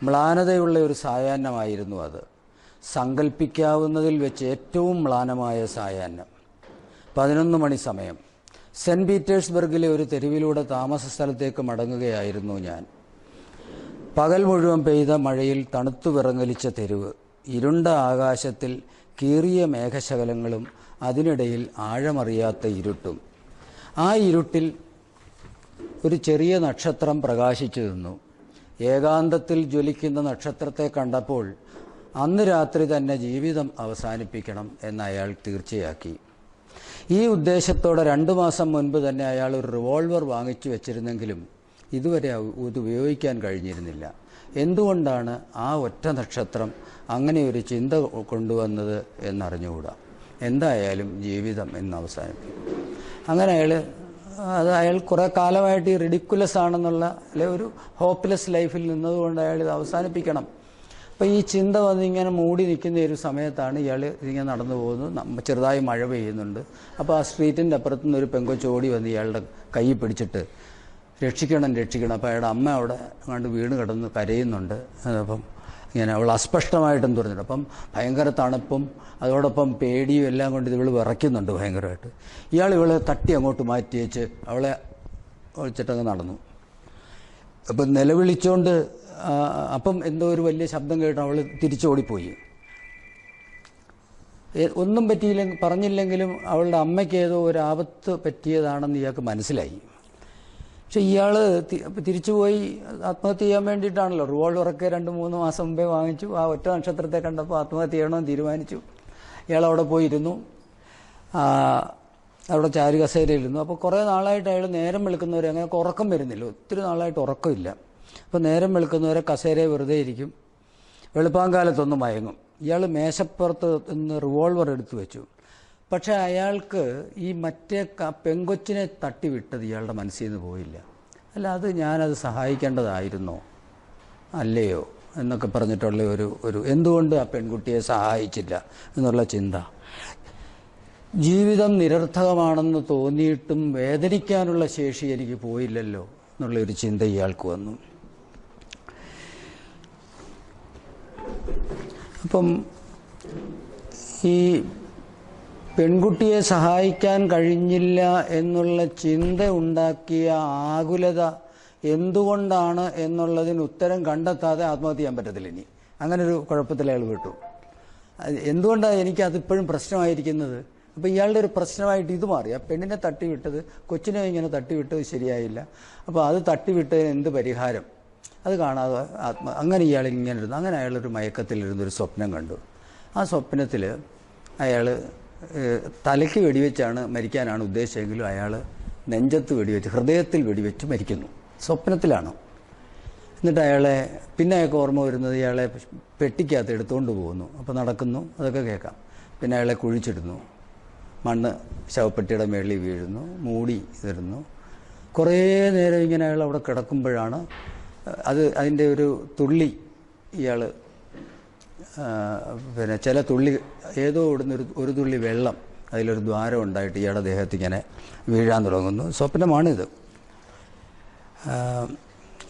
മ്ലാനതയുള്ള ഒരു സായാഹ്നമായിരുന്നു അത്. സങ്കല്പിക്കാവുന്നതിൽ വെച്ച് ഏറ്റവും മ്ലാനമായ സായാഹ്നം. 11 മണി സമയം. സെൻറ്റ് പീറ്റേഴ്സ്ബർഗിലെ ഒരു തെരുവിലൂടെ താമസ സ്ഥലത്തേക്ക് മടങ്ങുകയായിരുന്നു ഞാൻ. പകൽ മുഴുവൻ പെയ്ത മഴയിൽ തണുത്തു വിറങ്ങലിച്ച തെരുവ്, ഇരുണ്ട ആകാശത്തിൽ കീറിയ മേഘശകലങ്ങളും അതിനിടയിൽ ആഴമറിയാത്ത ഇരുട്ടും. ആ ഇരുട്ടിൽ ഒരു ചെറിയ നക്ഷത്രം പ്രകാശിച്ചു നിന്നു. ഏകാന്തത്തിൽ ജ്വലിക്കുന്ന നക്ഷത്രത്തെ കണ്ടപ്പോൾ അന്ന് രാത്രി തന്നെ ജീവിതം അവസാനിപ്പിക്കണം എന്ന് അയാൾ തീർച്ചയാക്കി. ഈ ഉദ്ദേശത്തോടെ 2 മാസം മുൻപ് തന്നെ അയാൾ ഒരു റിവോൾവർ വാങ്ങിച്ചു വെച്ചിരുന്നെങ്കിലും ഇതുവരെ ഇത് ഉപയോഗിക്കാൻ കഴിഞ്ഞിരുന്നില്ല. എന്തുകൊണ്ടാണ് ആ ഒറ്റ നക്ഷത്രം അങ്ങനെ ഒരു ചിന്ത കൊണ്ടുവന്നത് എന്നറിഞ്ഞുകൂടാ. എന്തായാലും ജീവിതം എന്ന് അവസാനിപ്പിക്കും. അങ്ങനെ അയാൾ കുറേ കാലമായിട്ട് ഈ റിഡിക്കുലസ് ആണെന്നുള്ള ഒരു ഹോപ്പ്ലെസ് ലൈഫിൽ നിന്നതുകൊണ്ട് അയാൾ ഇത് അവസാനിപ്പിക്കണം. അപ്പോൾ ഈ ചിന്ത വന്നിങ്ങനെ മൂടി നിൽക്കുന്ന ഒരു സമയത്താണ് ഇയാൾ ഇതിങ്ങനെ നടന്നു പോകുന്നത്. ചെറുതായി മഴ പെയ്യുന്നുണ്ട്. അപ്പോൾ ആ സ്ട്രീറ്റിൻ്റെ അപ്പുറത്തുനിന്ന് ഒരു പെങ്കൊച്ച് ഓടി വന്ന് ഇയാളുടെ കൈ പിടിച്ചിട്ട് രക്ഷിക്കണം. അപ്പോൾ അയാളുടെ അമ്മ അവിടെ അങ്ങോട്ട് വീണ് കിടന്ന് കരയുന്നുണ്ട്. അപ്പം ഇങ്ങനെ അവൾ അസ്പഷ്ടമായിട്ടും തുറന്നിട്ട് അപ്പം ഭയങ്കര തണുപ്പും അതോടൊപ്പം പേടിയും എല്ലാം കൊണ്ട് ഇവൾ വിറയ്ക്കുന്നുണ്ട് ഭയങ്കരമായിട്ട്. ഇവളെ തട്ടി അങ്ങോട്ട് മാറ്റി വെച്ച് അവളെ ഒഴിച്ചിട്ടങ്ങ് നടന്നു. അപ്പം നിലവിളിച്ചുകൊണ്ട് അപ്പം എന്തോ ഒരു വലിയ ശബ്ദം കേട്ട് അവൾ തിരിച്ചോടിപ്പോയി. ഒന്നും പറഞ്ഞില്ലെങ്കിലും അവളുടെ അമ്മയ്ക്ക് ഏതോ ഒരു ആപത്ത് പറ്റിയതാണെന്ന് ഇയാൾക്ക് മനസ്സിലായി. പക്ഷെ ഇയാൾ തിരിച്ചുപോയി ആത്മഹത്യ ചെയ്യാൻ വേണ്ടിയിട്ടാണല്ലോ. റിവോൾവറൊക്കെ 2-3 മാസം മുമ്പേ വാങ്ങിച്ചു. ആ ഒറ്റ നക്ഷത്രത്തെ കണ്ടപ്പോൾ ആത്മഹത്യ ചെയ്യണമെന്ന് തീരുമാനിച്ചു. ഇയാൾ അവിടെ പോയിരുന്നു. അവിടെ ചാരുകസേരയിരുന്ന്. അപ്പോൾ കുറേ നാളായിട്ട് അയാൾ നേരം വെളുക്കുന്നവരെ അങ്ങനെ ഉറക്കം വരുന്നില്ല. ഒത്തിരി നാളായിട്ട് ഉറക്കമില്ല. അപ്പോൾ നേരം വെളുക്കുന്നവരെ കസേരയെ വെറുതെ ഇരിക്കും. വെളുപ്പാങ്കാലത്തൊന്ന് മയങ്ങും. ഇയാൾ മേശപ്പുറത്ത് നിന്ന് റിവോൾവർ എടുത്തു വെച്ചു. പക്ഷെ അയാൾക്ക് ഈ മറ്റേ പെങ്കൊച്ചിനെ തട്ടിവിട്ടത് ഇയാളുടെ മനസ്സിൽ നിന്ന് പോയില്ല. അല്ല, ഞാനത് സഹായിക്കേണ്ടതായിരുന്നോ അല്ലയോ എന്നൊക്കെ പറഞ്ഞിട്ടുള്ള ഒരു എന്തുകൊണ്ട് ആ പെൺകുട്ടിയെ സഹായിച്ചില്ല എന്നുള്ള ചിന്ത. ജീവിതം നിരർത്ഥകമാണെന്ന് തോന്നിയിട്ടും വേദനിക്കാനുള്ള ശേഷി എനിക്ക് പോയില്ലല്ലോ എന്നുള്ളൊരു ചിന്ത ഇയാൾക്ക് വന്നു. അപ്പം ഈ പെൺകുട്ടിയെ സഹായിക്കാൻ കഴിഞ്ഞില്ല എന്നുള്ള ചിന്ത ഉണ്ടാക്കിയ ആകുലത എന്തുകൊണ്ടാണ് എന്നുള്ളതിന് ഉത്തരം കണ്ടെത്താതെ ആത്മഹത്യ ചെയ്യാൻ പറ്റത്തില്ല. ഇനി അങ്ങനെ ഒരു കുഴപ്പത്തിൽ അയാൾ വിട്ടു. എന്തുകൊണ്ടാണ് എനിക്കതിപ്പോഴും പ്രശ്നമായിരിക്കുന്നത്? അപ്പോൾ ഇയാളുടെ ഒരു പ്രശ്നമായിട്ട് ഇത് മാറി. ആ പെണ്ണിനെ തട്ടിവിട്ടത്, കൊച്ചിനെ ഇങ്ങനെ തട്ടിവിട്ടത് ശരിയായില്ല. അപ്പോൾ അത് തട്ടിവിട്ടതിന് എന്ത് പരിഹാരം, അത് കാണാതെ അങ്ങനെ ഇയാൾ ഇങ്ങനെ ഇരുന്നു. അങ്ങനെ അയാളൊരു മയക്കത്തിലിരുന്നൊരു സ്വപ്നം കണ്ടു. ആ സ്വപ്നത്തിൽ അയാൾ തലയ്ക്ക് വെടിവെച്ചാണ് മരിക്കാനാണ് ഉദ്ദേശിച്ചെങ്കിലും അയാൾ നെഞ്ചത്ത് വെടിവെച്ച്, ഹൃദയത്തിൽ വെടിവെച്ച് മരിക്കുന്നു. സ്വപ്നത്തിലാണ്. എന്നിട്ട് പിന്നെ അയാൾക്ക് ഓർമ്മ വരുന്നത് ഇയാളെ പെട്ടിക്കകത്ത് എടുത്തുകൊണ്ട് പോകുന്നു. അപ്പോൾ നടക്കുന്നു, അതൊക്കെ കേൾക്കാം. പിന്നെ അയാളെ കുഴിച്ചിടുന്നു. മണ്ണ് ശവപ്പെട്ടിയുടെ മേളിൽ വീഴുന്നു, മൂടി ഇടുന്നു. കുറേ നേരം ഇങ്ങനെ അയാൾ അവിടെ കിടക്കുമ്പോഴാണ് അതിൻ്റെ ഒരു തുള്ളി ഇയാൾ പിന്നെ ചില തുള്ളി ഏതോ ഇവിടുന്ന് ഒരു തുള്ളി വെള്ളം അതിലൊരു ദ്വാരം ഉണ്ടായിട്ട് ഇയാളുടെ ദേഹത്ത് ഇങ്ങനെ വീഴാൻ തുടങ്ങുന്നു. സ്വപ്നമാണിത്.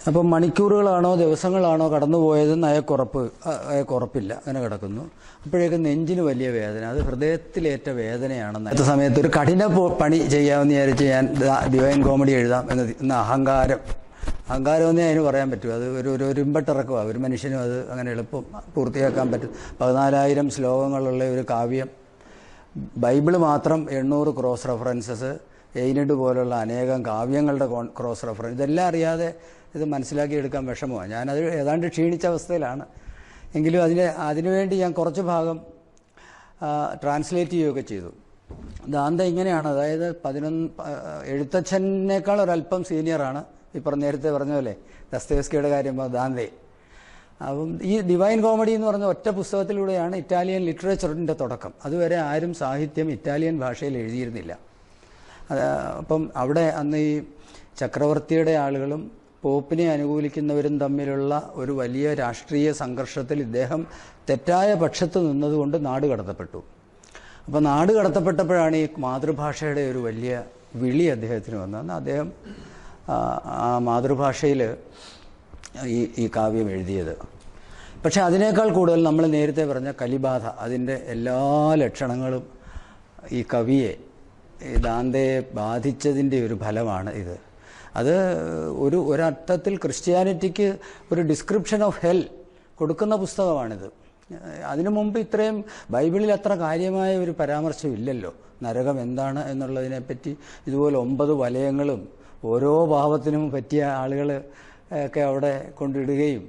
അപ്പം മണിക്കൂറുകളാണോ ദിവസങ്ങളാണോ കടന്നുപോയതെന്ന് അയാൾക്കുറപ്പില്ല. അങ്ങനെ കിടക്കുന്നു. അപ്പോഴേക്കും നെഞ്ചിന് വലിയ വേദന. അത് ഹൃദയത്തിലേറ്റ വേദനയാണെന്ന്. അടുത്ത സമയത്ത് ഒരു കഠിന പണി ചെയ്യാമെന്ന് വിചാരിച്ച് ഞാൻ ഡിവൈൻ കോമഡി എഴുതാം എന്ന അഹങ്കാരമെന്നേ അതിന് പറയാൻ പറ്റും. അത് ഒരു ഇമ്പട്ടിറക്കമാണ്. ഒരു മനുഷ്യനും അത് അങ്ങനെ എളുപ്പം പൂർത്തിയാക്കാൻ പറ്റും. 14,000 ശ്ലോകങ്ങളുള്ള ഒരു കാവ്യം, ബൈബിള് മാത്രം 800 ക്രോസ് റെഫറൻസസ്, എയ്നഡ് പോലുള്ള അനേകം കാവ്യങ്ങളുടെ ക്രോസ് റെഫറൻസ്, ഇതെല്ലാം അറിയാതെ ഇത് മനസ്സിലാക്കിയെടുക്കാൻ വിഷമമാണ്. ഞാനത് ഏതാണ്ട് ക്ഷീണിച്ച അവസ്ഥയിലാണ്. എങ്കിലും അതിനുവേണ്ടി ഞാൻ കുറച്ച് ഭാഗം ട്രാൻസ്ലേറ്റ് ചെയ്യുകയൊക്കെ ചെയ്തു. ദാന്ത ഇങ്ങനെയാണ്, അതായത് 11 എഴുത്തച്ഛനേക്കാൾ ഒരല്പം സീനിയറാണ്. നേരത്തെ പറഞ്ഞ പോലെ ദസ്തയേവ്സ്കിയുടെ കാര്യം ദാന്തെ. അപ്പം ഈ ഡിവൈൻ കോമഡി എന്ന് പറഞ്ഞ ഒറ്റ പുസ്തകത്തിലൂടെയാണ് ഇറ്റാലിയൻ ലിറ്ററേച്ചറിൻ്റെ തുടക്കം. അതുവരെ ആരും സാഹിത്യം ഇറ്റാലിയൻ ഭാഷയിൽ എഴുതിയിരുന്നില്ല. അപ്പം അവിടെ അന്ന് ഈ ചക്രവർത്തിയുടെ ആളുകളും പോപ്പിനെ അനുകൂലിക്കുന്നവരും തമ്മിലുള്ള ഒരു വലിയ രാഷ്ട്രീയ സംഘർഷത്തിൽ ഇദ്ദേഹം തെറ്റായ പക്ഷത്ത് നിന്നതുകൊണ്ട് നാട് കടത്തപ്പെട്ടു. അപ്പോൾ നാട് കടത്തപ്പെട്ടപ്പോഴാണ് ഈ മാതൃഭാഷയുടെ ഒരു വലിയ വിളി അദ്ദേഹത്തിന് വന്നത്. അദ്ദേഹം ആ മാതൃഭാഷയിൽ ഈ കാവ്യം എഴുതിയത്. പക്ഷെ അതിനേക്കാൾ കൂടുതൽ നമ്മൾ നേരത്തെ പറഞ്ഞ കലിബാധ, അതിൻ്റെ എല്ലാ ലക്ഷണങ്ങളും ഈ കവിയെ, ദാന്തയെ ബാധിച്ചതിൻ്റെ ഒരു ഫലമാണ് ഇത്. അത് ഒരർത്ഥത്തിൽ ക്രിസ്ത്യാനിറ്റിക്ക് ഒരു ഡിസ്ക്രിപ്ഷൻ ഓഫ് ഹെൽ കൊടുക്കുന്ന പുസ്തകമാണിത്. അതിനു മുമ്പ് ഇത്രയും ബൈബിളിൽ അത്ര കാര്യമായ ഒരു പരാമർശം ഇല്ലല്ലോ നരകം എന്താണ് എന്നുള്ളതിനെപ്പറ്റി. ഇതുപോലെ 9 വലയങ്ങളും ഓരോ ഭാവത്തിനും പറ്റിയ ആളുകൾ ഒക്കെ അവിടെ കൊണ്ടിടുകയും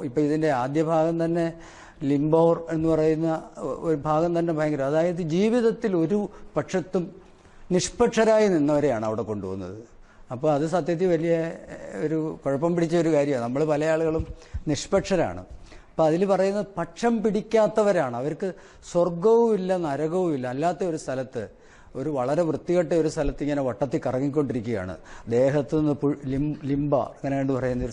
ഇപ്പം ഇതിൻ്റെ ആദ്യ ഭാഗം തന്നെ ലിംബോർ എന്ന് പറയുന്ന ഒരു ഭാഗം തന്നെ ഭയങ്കര, അതായത് ജീവിതത്തിൽ ഒരു പക്ഷത്തും നിഷ്പക്ഷരായി നിന്നവരെയാണ് അവിടെ കൊണ്ടുപോകുന്നത്. അപ്പോൾ അത് സത്യത്തിൽ വലിയ ഒരു കുഴപ്പം പിടിച്ച ഒരു കാര്യമാണ്. നമ്മൾ പല ആളുകളും നിഷ്പക്ഷരാണ്. അപ്പോൾ അതിൽ പറയുന്നത് പക്ഷം പിടിക്കാത്തവരാണ്. അവർക്ക് സ്വർഗവും ഇല്ല നരകവും ഇല്ല. അല്ലാത്ത ഒരു സ്ഥലത്ത്, ഒരു വളരെ വൃത്തികെട്ട ഒരു സ്ഥലത്ത് ഇങ്ങനെ വട്ടത്തിൽ കറങ്ങിക്കൊണ്ടിരിക്കുകയാണ്. ദേഹത്തു നിന്ന് ലിംബ അങ്ങനെയാണ്ട് പറയുന്ന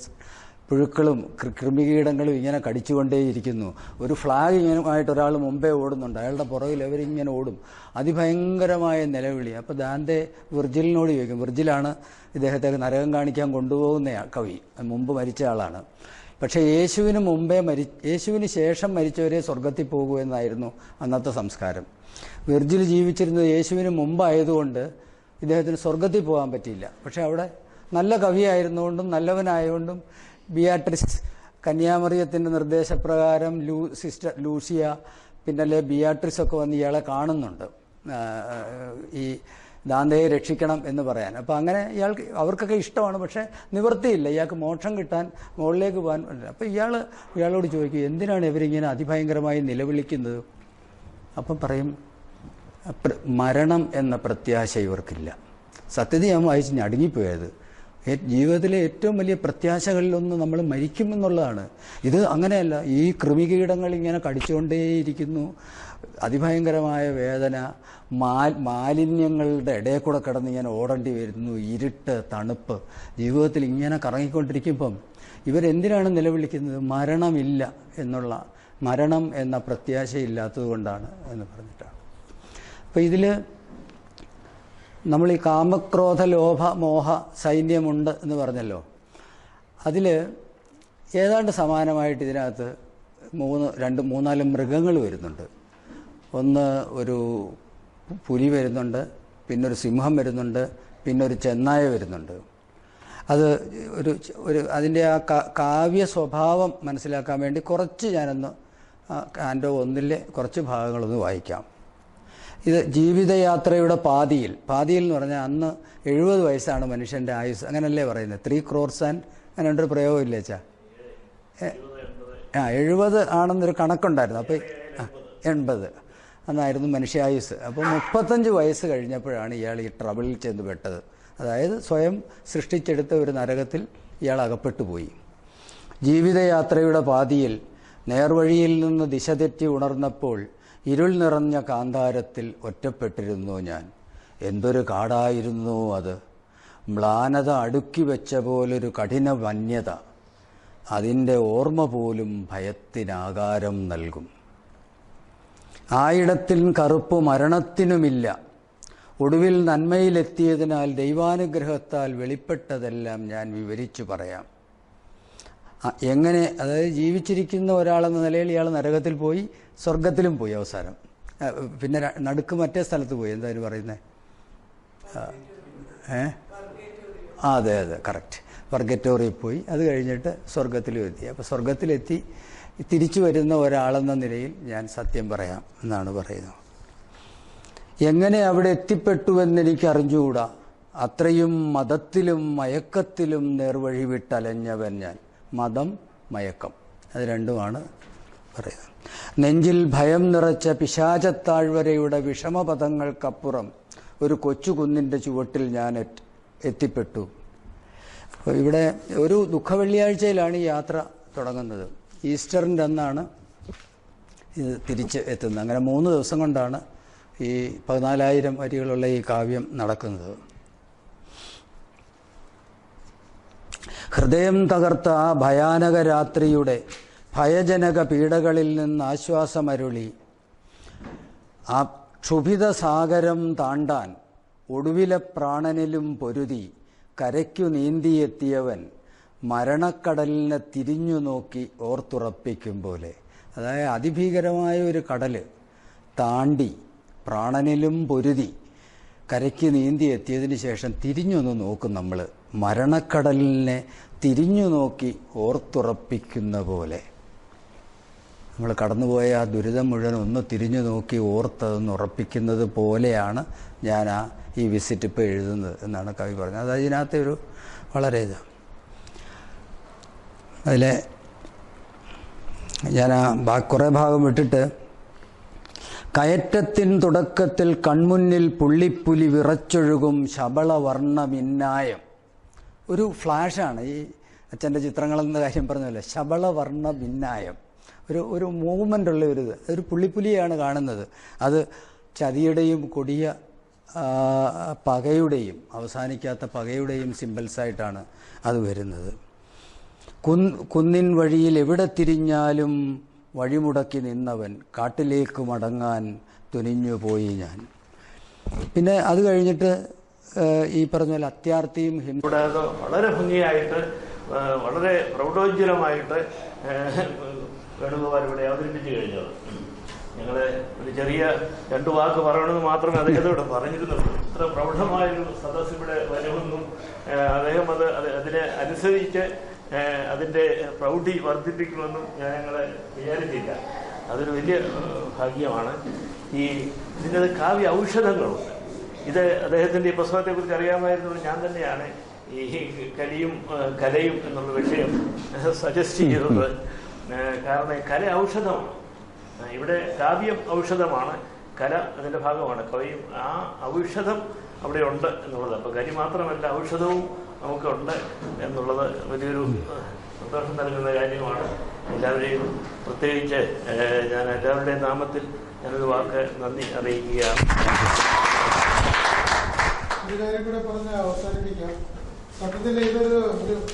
പുഴുക്കളും കൃമികീടങ്ങളും ഇങ്ങനെ കടിച്ചുകൊണ്ടേയിരിക്കുന്നു. ഒരു ഫ്ലാഗ് ഇങ്ങനെയായിട്ട് ഒരാൾ മുമ്പേ ഓടുന്നുണ്ട്, അയാളുടെ പുറകിൽ അവരിങ്ങനെ ഓടും. അതിഭയങ്കരമായ നിലവിളി. അപ്പോൾ ദാന്തെ വിർജിലിനോട് ചോദിക്കും. വിർജിലാണ് ഇദ്ദേഹത്തെ നരകം കാണിക്കാൻ കൊണ്ടുപോകുന്ന കവി, മുമ്പ് മരിച്ച ആളാണ്. പക്ഷേ യേശുവിന് ശേഷം മരിച്ചവരെ സ്വർഗത്തിൽ പോകൂ എന്നായിരുന്നു അന്നത്തെ സംസ്കാരം. വിർജിൽ ജീവിച്ചിരുന്നത് യേശുവിന് മുമ്പായതുകൊണ്ട് ഇദ്ദേഹത്തിന് സ്വർഗത്തിൽ പോകാൻ പറ്റിയില്ല. പക്ഷെ അവിടെ നല്ല കവിയായിരുന്നുകൊണ്ടും നല്ലവനായതുകൊണ്ടും ബിയാട്രിസ്, കന്യാമറിയത്തിൻ്റെ നിർദ്ദേശപ്രകാരം സിസ്റ്റർ ലൂസിയ, പിന്നല്ലേ ബിയാട്രിസ് ഒക്കെ വന്ന് ഇയാളെ കാണുന്നുണ്ട് ഈ ദാന്തയെ രക്ഷിക്കണം എന്ന് പറയാൻ. അപ്പോൾ അങ്ങനെ അവർക്കൊക്കെ ഇഷ്ടമാണ്. പക്ഷേ നിവൃത്തിയില്ല, ഇയാൾക്ക് മോക്ഷം കിട്ടാൻ മുകളിലേക്ക് പോകാൻ. അപ്പോൾ ഇയാളോട് ചോദിക്കും, എന്തിനാണ് ഇവരിങ്ങനെ അതിഭയങ്കരമായി നിലവിളിക്കുന്നത്? അപ്പം പറയും, മരണം എന്ന പ്രത്യാശ ഇവർക്കില്ല. സത്യത ഞാൻ വായിച്ച് ഞടുങ്ങിപ്പോയത്. ജീവിതത്തിലെ ഏറ്റവും വലിയ പ്രത്യാശകളിലൊന്ന് നമ്മൾ മരിക്കുമെന്നുള്ളതാണ്. ഇത് അങ്ങനെയല്ല. ഈ കൃമികീടങ്ങൾ ഇങ്ങനെ കടിച്ചുകൊണ്ടേയിരിക്കുന്നു, അതിഭയങ്കരമായ വേദന, മാലിന്യങ്ങളുടെ ഇടയിൽ കൂടെ കിടന്ന് ഇങ്ങനെ ഓടേണ്ടി വരുന്നു, ഇരുട്ട്, തണുപ്പ്, ജീവിതത്തിൽ ഇങ്ങനെ കറങ്ങിക്കൊണ്ടിരിക്കുമ്പം ഇവരെന്തിനാണ് നിലവിളിക്കുന്നത്? മരണമില്ല എന്നുള്ള, മരണം എന്ന പ്രത്യാശയില്ലാത്തത് കൊണ്ടാണ് എന്ന് പറഞ്ഞിട്ടാണ്. അപ്പോൾ ഇതിൽ നമ്മൾ ഈ കാമക്രോധ ലോഭ മോഹ സൈന്യമുണ്ട് എന്ന് പറഞ്ഞല്ലോ, അതിൽ ഏതാണ്ട് സമാനമായിട്ട് ഇതിനകത്ത് 3-4 മൃഗങ്ങൾ വരുന്നുണ്ട്. ഒന്ന് ഒരു പുലി വരുന്നുണ്ട്, പിന്നൊരു സിംഹം വരുന്നുണ്ട്, പിന്നൊരു ചെന്നായ വരുന്നുണ്ട്. അത് അതിൻ്റെ ആ കാവ്യ സ്വഭാവം മനസ്സിലാക്കാൻ വേണ്ടി കുറച്ച് ഞാനൊന്ന് കാൻഡോ 1 കുറച്ച് ഭാഗങ്ങളൊന്ന് വായിക്കാം. ഇത് ജീവിതയാത്രയുടെ പാതിയിൽ എന്ന് പറഞ്ഞാൽ അന്ന് 70 വയസ്സാണ് മനുഷ്യൻ്റെ ആയുസ്, അങ്ങനല്ലേ പറയുന്നത്? 3 crores അങ്ങനെ ഉണ്ടൊരു പ്രയോഗം ഇല്ലേ ചാ? 70 ആണെന്നൊരു കണക്കുണ്ടായിരുന്നു. അപ്പോൾ 80 എന്നായിരുന്നു മനുഷ്യായുസ്. അപ്പോൾ 35 വയസ്സ് കഴിഞ്ഞപ്പോഴാണ് ഇയാൾ ഈ ട്രബിളിൽ ചെന്ന് പെട്ടത്. അതായത് സ്വയം സൃഷ്ടിച്ചെടുത്ത ഒരു നരകത്തിൽ ഇയാൾ അകപ്പെട്ടു പോയി. ജീവിതയാത്രയുടെ പാതിയിൽ നേർവഴിയിൽ നിന്ന് ദിശ തെറ്റി ഉണർന്നപ്പോൾ ഇരുൾ നിറഞ്ഞ കാന്താരത്തിൽ ഒറ്റപ്പെട്ടിരുന്നു ഞാൻ. എന്തൊരു കാടായിരുന്നു അത്! മ്ലാനത അടുക്കി വെച്ച പോലൊരു കഠിന വന്യത, അതിൻ്റെ ഓർമ്മ പോലും ഭയത്തിനാകാരം നൽകും. ആയിടത്തിൽ കറുപ്പ് മരണത്തിനുമില്ല. ഒടുവിൽ നന്മയിലെത്തിയതിനാൽ ദൈവാനുഗ്രഹത്താൽ വെളിപ്പെട്ടതെല്ലാം ഞാൻ വിവരിച്ചു പറയാം. എങ്ങനെ, അതായത് ജീവിച്ചിരിക്കുന്ന ഒരാളെന്ന നിലയിൽ ഇയാൾ നരകത്തിൽ പോയി, സ്വർഗത്തിലും പോയി, അവസാനം പിന്നെ നടുക്ക് മറ്റേ സ്ഥലത്ത് പോയി. എന്തായാലും പറയുന്നത് അതെ കറക്റ്റ്, പർഗറ്റോറിയിൽ പോയി. അത് കഴിഞ്ഞിട്ട് സ്വർഗത്തിലും എത്തി. അപ്പോൾ സ്വർഗത്തിലെത്തി തിരിച്ചു വരുന്ന ഒരാളെന്ന നിലയിൽ ഞാൻ സത്യം പറയാം എന്നാണ് പറയുന്നത്. എങ്ങനെ അവിടെ എത്തിപ്പെട്ടുവെന്നെനിക്ക് അറിഞ്ഞുകൂടാ. അത്രയും മതത്തിലും മയക്കത്തിലും നേർവഴി വിട്ടലഞ്ഞവൻ ഞാൻ. മതം, മയക്കം, അത് രണ്ടുമാണ് പറയുന്നത്. നെഞ്ചിൽ ഭയം നിറച്ച പിശാചത്താഴ്വരയുടെ വിഷമപദങ്ങൾക്കപ്പുറം ഒരു കൊച്ചു കുന്നിൻ്റെ ചുവട്ടിൽ ഞാൻ എത്തിപ്പെട്ടു. അപ്പോൾ ഇവിടെ ഒരു ദുഃഖവെള്ളിയാഴ്ചയിലാണ് ഈ യാത്ര തുടങ്ങുന്നത്. ഈസ്റ്ററിൻ്റെ അന്നാണ് ഇത് തിരിച്ച് എത്തുന്നത്. അങ്ങനെ 3 ദിവസം കൊണ്ടാണ് ഈ 14,000 വരികളുള്ള ഈ കാവ്യം നടക്കുന്നത്. ഹൃദയം തകർത്ത ആ ഭയാനക രാത്രിയുടെ ഭയജനക പീഡകളിൽ നിന്ന് ആശ്വാസമരുളി ആ ക്ഷുഭിത സാഗരം താണ്ടാൻ ഒടുവിലെ പ്രാണനിലും പൊരുതി കരയ്ക്കു നീന്തിയെത്തിയവൻ മരണക്കടലിനെ തിരിഞ്ഞു നോക്കി ഓർത്തുറപ്പിക്കും പോലെ. അതായത് അതിഭീകരമായ ഒരു കടൽ താണ്ടി പ്രാണനിലും പൊരുതി കരയ്ക്ക് നീന്തി എത്തിയതിന് ശേഷം തിരിഞ്ഞൊന്ന് നോക്കും നമ്മൾ. മരണക്കടലിനെ തിരിഞ്ഞു നോക്കി ഓർത്തുറപ്പിക്കുന്ന പോലെ നമ്മൾ കടന്നുപോയ ആ ദുരിതം മുഴുവൻ ഒന്ന് തിരിഞ്ഞു നോക്കി ഓർത്തതെന്ന് ഉറപ്പിക്കുന്നത് പോലെയാണ് ഞാൻ ഈ വിസിറ്റ് ഇപ്പോൾ എഴുതുന്നത് എന്നാണ് കവി പറഞ്ഞത്. അത് അതിനകത്തെ ഒരു വളരെ അതിലെ ഞാൻ കുറേ ഭാഗം വിട്ടിട്ട് കയറ്റത്തിൻ തുടക്കത്തിൽ കൺമുന്നിൽ പുള്ളിപ്പുലി വിറച്ചൊഴുകും ശബളവർണ്ണമിന്നായം. ഒരു ഫ്ലാഷാണ് ഈ അച്ഛൻ്റെ ചിത്രങ്ങളെന്ന കാര്യം പറഞ്ഞല്ലേ. ശബളവർണ്ണമിന്നായം ഒരു മൂവ്മെൻ്റ് ഉള്ള ഒരു പുള്ളിപ്പുലിയാണ് കാണുന്നത്. അത് ചതിയുടെയും കൊടിയ പകയുടെയും അവസാനിക്കാത്ത പകയുടെയും സിമ്പിൾസായിട്ടാണ് അത് വരുന്നത്. കുന്നിൻ വഴിയിൽ എവിടെ തിരിഞ്ഞാലും വഴിമുടക്കി നിന്നവൻ കാട്ടിലേക്ക് മടങ്ങാൻ തുനിഞ്ഞുപോയി ഞാൻ. പിന്നെ അത് കഴിഞ്ഞിട്ട് ഈ പറഞ്ഞ പോലെ അത്യാർത്തിയും കൂടാതെ വളരെ ഭംഗിയായിട്ട് വളരെ പ്രൗഢോജ്വലമായിട്ട് വേണുഗോപാൽ ഇവിടെ അവതരിപ്പിച്ചു കഴിഞ്ഞത്. ഞങ്ങൾ ഒരു ചെറിയ 2 വാക്ക് പറയണമെന്ന് മാത്രമേ അദ്ദേഹത്തോട് പറഞ്ഞിരുന്നുള്ളൂ. ഇത്ര പ്രൗഢമായൊരു സദസ്സ് ഇവിടെ വരുമെന്നും അദ്ദേഹം അതിനെ അനുസരിച്ച് അതിൻ്റെ പ്രൗഢി വർദ്ധിപ്പിക്കുമെന്നും ഞങ്ങളെ വിചാരിച്ചില്ല. അതൊരു വലിയ ഭാഗ്യമാണ്. ഇതിൻ്റെ കാവ്യ ഔഷധങ്ങളുണ്ട്. ഇത് അദ്ദേഹത്തിൻ്റെ ഈ പുസ്തകത്തെക്കുറിച്ച് അറിയാമായിരുന്നത് ഞാൻ തന്നെയാണ് ഈ കലയും എന്നുള്ള വിഷയം സജസ്റ്റ് ചെയ്തത്. കാരണം കല ഔഷധമാണ്. ഇവിടെ കാവ്യം ഔഷധമാണ്, കല അതിൻ്റെ ഭാഗമാണ്. കവിയും ആ ഔഷധം അവിടെ ഉണ്ട് എന്നുള്ളത്. അപ്പോൾ കലി മാത്രമല്ല ഔഷധവും നമുക്കുണ്ട് എന്നുള്ളത് വലിയൊരു സന്തോഷം നൽകുന്ന കാര്യമാണ്. എല്ലാവരെയും പ്രത്യേകിച്ച് ഞാൻ എല്ലാവരുടെയും നാമത്തിൽ ഞാനൊരു വാക്ക് നന്ദി അറിയിക്കുകയാണ്. ഒരു കാര്യം കൂടെ പറഞ്ഞ് അവസാനിപ്പിക്കാം. സത്യത്തിൽ ഇതൊരു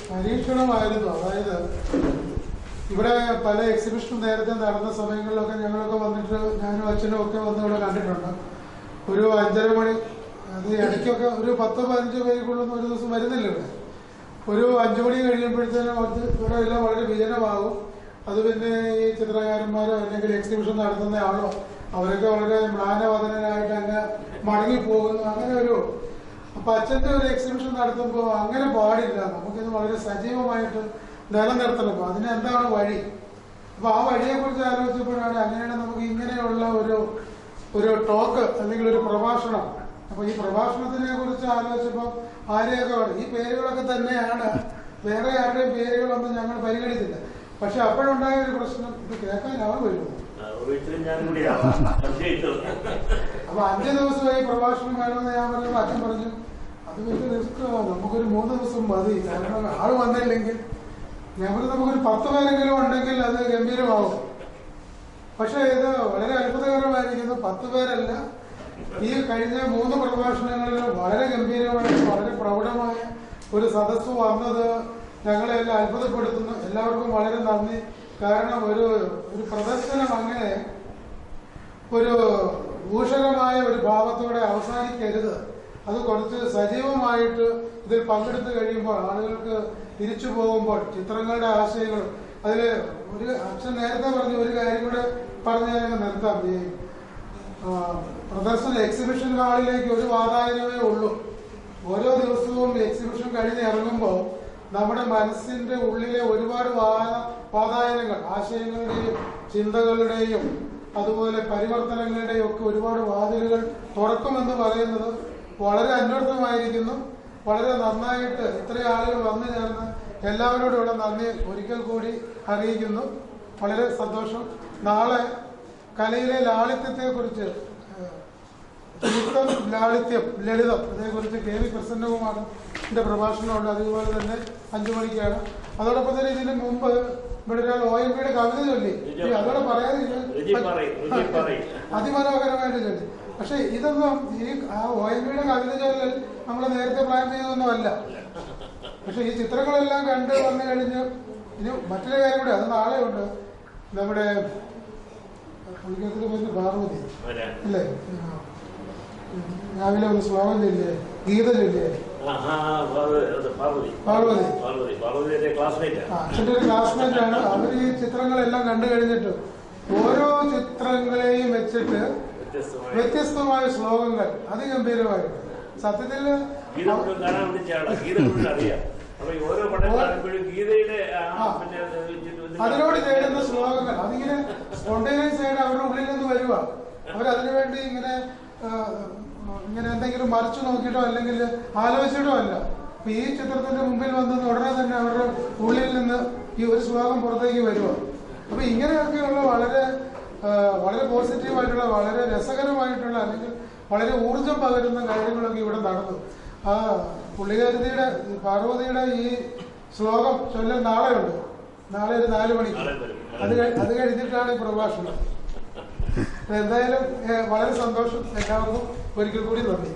പരീക്ഷണമായിരുന്നു. അതായത് ഇവിടെ പല എക്സിബിഷനും നേരത്തെ നടന്ന സമയങ്ങളിലൊക്കെ ഞങ്ങളൊക്കെ വന്നിട്ട് ഞാനും അച്ഛനും ഒക്കെ വന്ന് ഇവിടെ കണ്ടിട്ടുണ്ട്. ഒരു 5:30 മണി, അത് ഇടയ്ക്കൊക്കെ ഒരു 10-15 പേരുള്ളൊന്നും ഒരു ദിവസം വരുന്നില്ല ഇവിടെ. ഒരു 5 മണി കഴിയുമ്പോഴത്തേനും ഇവിടെ എല്ലാം വളരെ വിജനമാകും. അത് പിന്നെ ഈ ചിത്രകാരന്മാരോ അല്ലെങ്കിൽ എക്സിബിഷൻ നടത്തുന്ന ആളോ അവരൊക്കെ വളരെ മ്ലാനവദനായിട്ട് അങ്ങ് മടങ്ങിപ്പോകുന്നു. അങ്ങനെ അപ്പൊ അച്ഛൻ്റെ ഒരു എക്സിബിഷൻ നടത്തുമ്പോൾ അങ്ങനെ പാടില്ല. നമുക്കിത് വളരെ സജീവമായിട്ട് നിലനിർത്തണം. അതിന് എന്താണ് വഴി? അപ്പൊ ആ വഴിയെ കുറിച്ച് ആലോചിച്ചപ്പോഴാണ് അങ്ങനെയാണ് നമുക്ക് ഇങ്ങനെയുള്ള ഒരു ടോക്ക് അല്ലെങ്കിൽ ഒരു പ്രഭാഷണം. അപ്പൊ ഈ പ്രഭാഷണത്തിനെ കുറിച്ച് ആലോചിച്ചപ്പോൾ ആരെയൊക്കെ ഈ പേരുകളൊക്കെ തന്നെയാണ്, വേറെ ആരുടെയും പേരുകളൊന്നും ഞങ്ങൾ പരിഗണിച്ചില്ല. പക്ഷെ അപ്പോഴുണ്ടായ ഒരു പ്രശ്നം, ഇത് കേൾക്കാൻ ആൾ വരുമോ? അപ്പൊ 5 ദിവസമായി പ്രഭാഷണം വേണമെന്ന് ഞാൻ പറഞ്ഞപ്പോൾ അച്ഛൻ പറഞ്ഞു അത് വലിയ റിസ്ക്, നമുക്കൊരു 3 ദിവസം മതി. കാരണം ആള് വന്നില്ലെങ്കിൽ ഞാൻ പറഞ്ഞു നമുക്കൊരു 10 പേരെങ്കിലും ഉണ്ടെങ്കിൽ അത് ഗംഭീരമാവും. പക്ഷെ ഇത് വളരെ അത്ഭുതകരമായിരിക്കുന്നു. 10 പേരല്ല, ഈ കഴിഞ്ഞ 3 പ്രഭാഷണങ്ങളിലും വളരെ ഗംഭീരമായ വളരെ പ്രൗഢമായ ഒരു സദസ്സ് വന്നത് ഞങ്ങളെ എല്ലാം അത്ഭുതപ്പെടുത്തുന്നു. എല്ലാവർക്കും വളരെ നന്ദി. കാരണം ഒരു പ്രദർശനം അങ്ങനെ ഒരു ഭൂഷകമായ ഒരു ഭാവത്തോടെ അവസാനിക്കരുത്. അത് കുറച്ച് സജീവമായിട്ട് ഇതിൽ പങ്കെടുത്ത് കഴിയുമ്പോൾ ആളുകൾക്ക് തിരിച്ചു പോകുമ്പോൾ ചിത്രങ്ങളുടെ ആശയങ്ങൾ അതിൽ ഒരു അച്ഛൻ നേരത്തെ പറഞ്ഞ ഒരു കാര്യം കൂടെ പറഞ്ഞ് ഞാൻ നിർത്താം. ഈ പ്രദർശന എക്സിബിഷൻ ഹാളിലേക്ക് ഒരു വാതായനമേ ഉള്ളൂ. ഓരോ ദിവസവും എക്സിബിഷൻ കഴിഞ്ഞ് ഇറങ്ങുമ്പോൾ നമ്മുടെ മനസ്സിന്റെ ഉള്ളിലെ ഒരുപാട് വാതായനങ്ങൾ, ആശയങ്ങളുടെയും ചിന്തകളുടെയും അതുപോലെ പരിവർത്തനങ്ങളുടെയും ഒക്കെ ഒരുപാട് വാതിലുകൾ തുറക്കുമെന്ന് പറയുന്നത് വളരെ അന്വർത്ഥമായിരിക്കുന്നു. വളരെ നന്നായിട്ട് ഇത്രയും ആളുകൾ വന്നു ചേർന്ന് എല്ലാവരോടുള്ള നന്ദി ഒരിക്കൽ കൂടി അറിയിക്കുന്നു. വളരെ സന്തോഷം. നാളെ കലയിലെ ലാളിത്യത്തെക്കുറിച്ച്, നൃത്തം, ലാളിത്യം, ലളിതം, അതേക്കുറിച്ച് KV പ്രസന്നകുമാറിന്റെ പ്രഭാഷണമുണ്ട്. അതുപോലെ തന്നെ 5 മണിക്കാണ്. അതോടൊപ്പം തന്നെ ഇതിന് മുമ്പ് ഇവിടെ ഒരാൾ OMV കവിത ചൊല്ലി. അതോടെ പറയാതെ അതിമനോഹരമായിട്ട് ചൊല്ലി. പക്ഷെ ഇതൊന്നും ഈ OMV കവിത ചൊല്ലൽ നമ്മൾ നേരത്തെ പ്ലാൻ ചെയ്തൊന്നുമല്ല. പക്ഷെ ഈ ചിത്രങ്ങളെല്ലാം കണ്ട് വന്നു കഴിഞ്ഞ് ഇനി മറ്റൊരു കാര്യം കൂടെ, അത് നാളെ ഉണ്ട്. നമ്മുടെ പാർവതി അല്ലേ, രാവിലെ ഒരു ശ്ലോകം ചൊല്ലിയേ, ഗീത ചൊല്ലിയേ, അച്ഛൻ്റെ ഒരു ക്ലാസ്മേറ്റ് ആണ്. അവർ ഈ ചിത്രങ്ങളെല്ലാം കണ്ടു കഴിഞ്ഞിട്ട് ഓരോ ചിത്രങ്ങളെയും വെച്ചിട്ട് വ്യത്യസ്തമായ ശ്ലോകങ്ങൾ അതിഗംഭീരമായിട്ട് സത്യത്തിൽ അതിനോട് ചേരുന്ന ശ്ലോകങ്ങൾ അതിങ്ങനെ സ്പോണ്ടേനിയസ് ആയിട്ട് അവരുടെ ഉള്ളിൽ നിന്ന് വരുക. അവരതിനുവേണ്ടി ഇങ്ങനെ എന്തെങ്കിലും മറിച്ചു നോക്കിയിട്ടോ അല്ലെങ്കിൽ ആലോചിച്ചിട്ടോ അല്ല. അപ്പൊ ഈ ചിത്രത്തിന്റെ മുമ്പിൽ വന്ന് ഉടനെ തന്നെ അവരുടെ ഉള്ളിൽ നിന്ന് ഈ ഒരു ശ്ലോകം പുറത്തേക്ക് വരുക. അപ്പൊ ഇങ്ങനെയൊക്കെയുള്ള വളരെ വളരെ പോസിറ്റീവായിട്ടുള്ള, വളരെ രസകരമായിട്ടുള്ള, അല്ലെങ്കിൽ വളരെ ഊർജം പകരുന്ന കാര്യങ്ങളൊക്കെ ഇവിടെ നടന്നു. ആ പുള്ളിക്കാരത്തിയുടെ, പാർവതിയുടെ ഈ ശ്ലോകം ചൊല്ലൽ നാളെ ഉണ്ട്. നാളെ ഒരു 4 മണിക്ക്. അത് കഴിഞ്ഞിട്ടാണ് ഈ പ്രഭാഷണം. എന്തായാലും വളരെ സന്തോഷം. എല്ലാവർക്കും ഒരിക്കൽ കൂടി നന്ദി.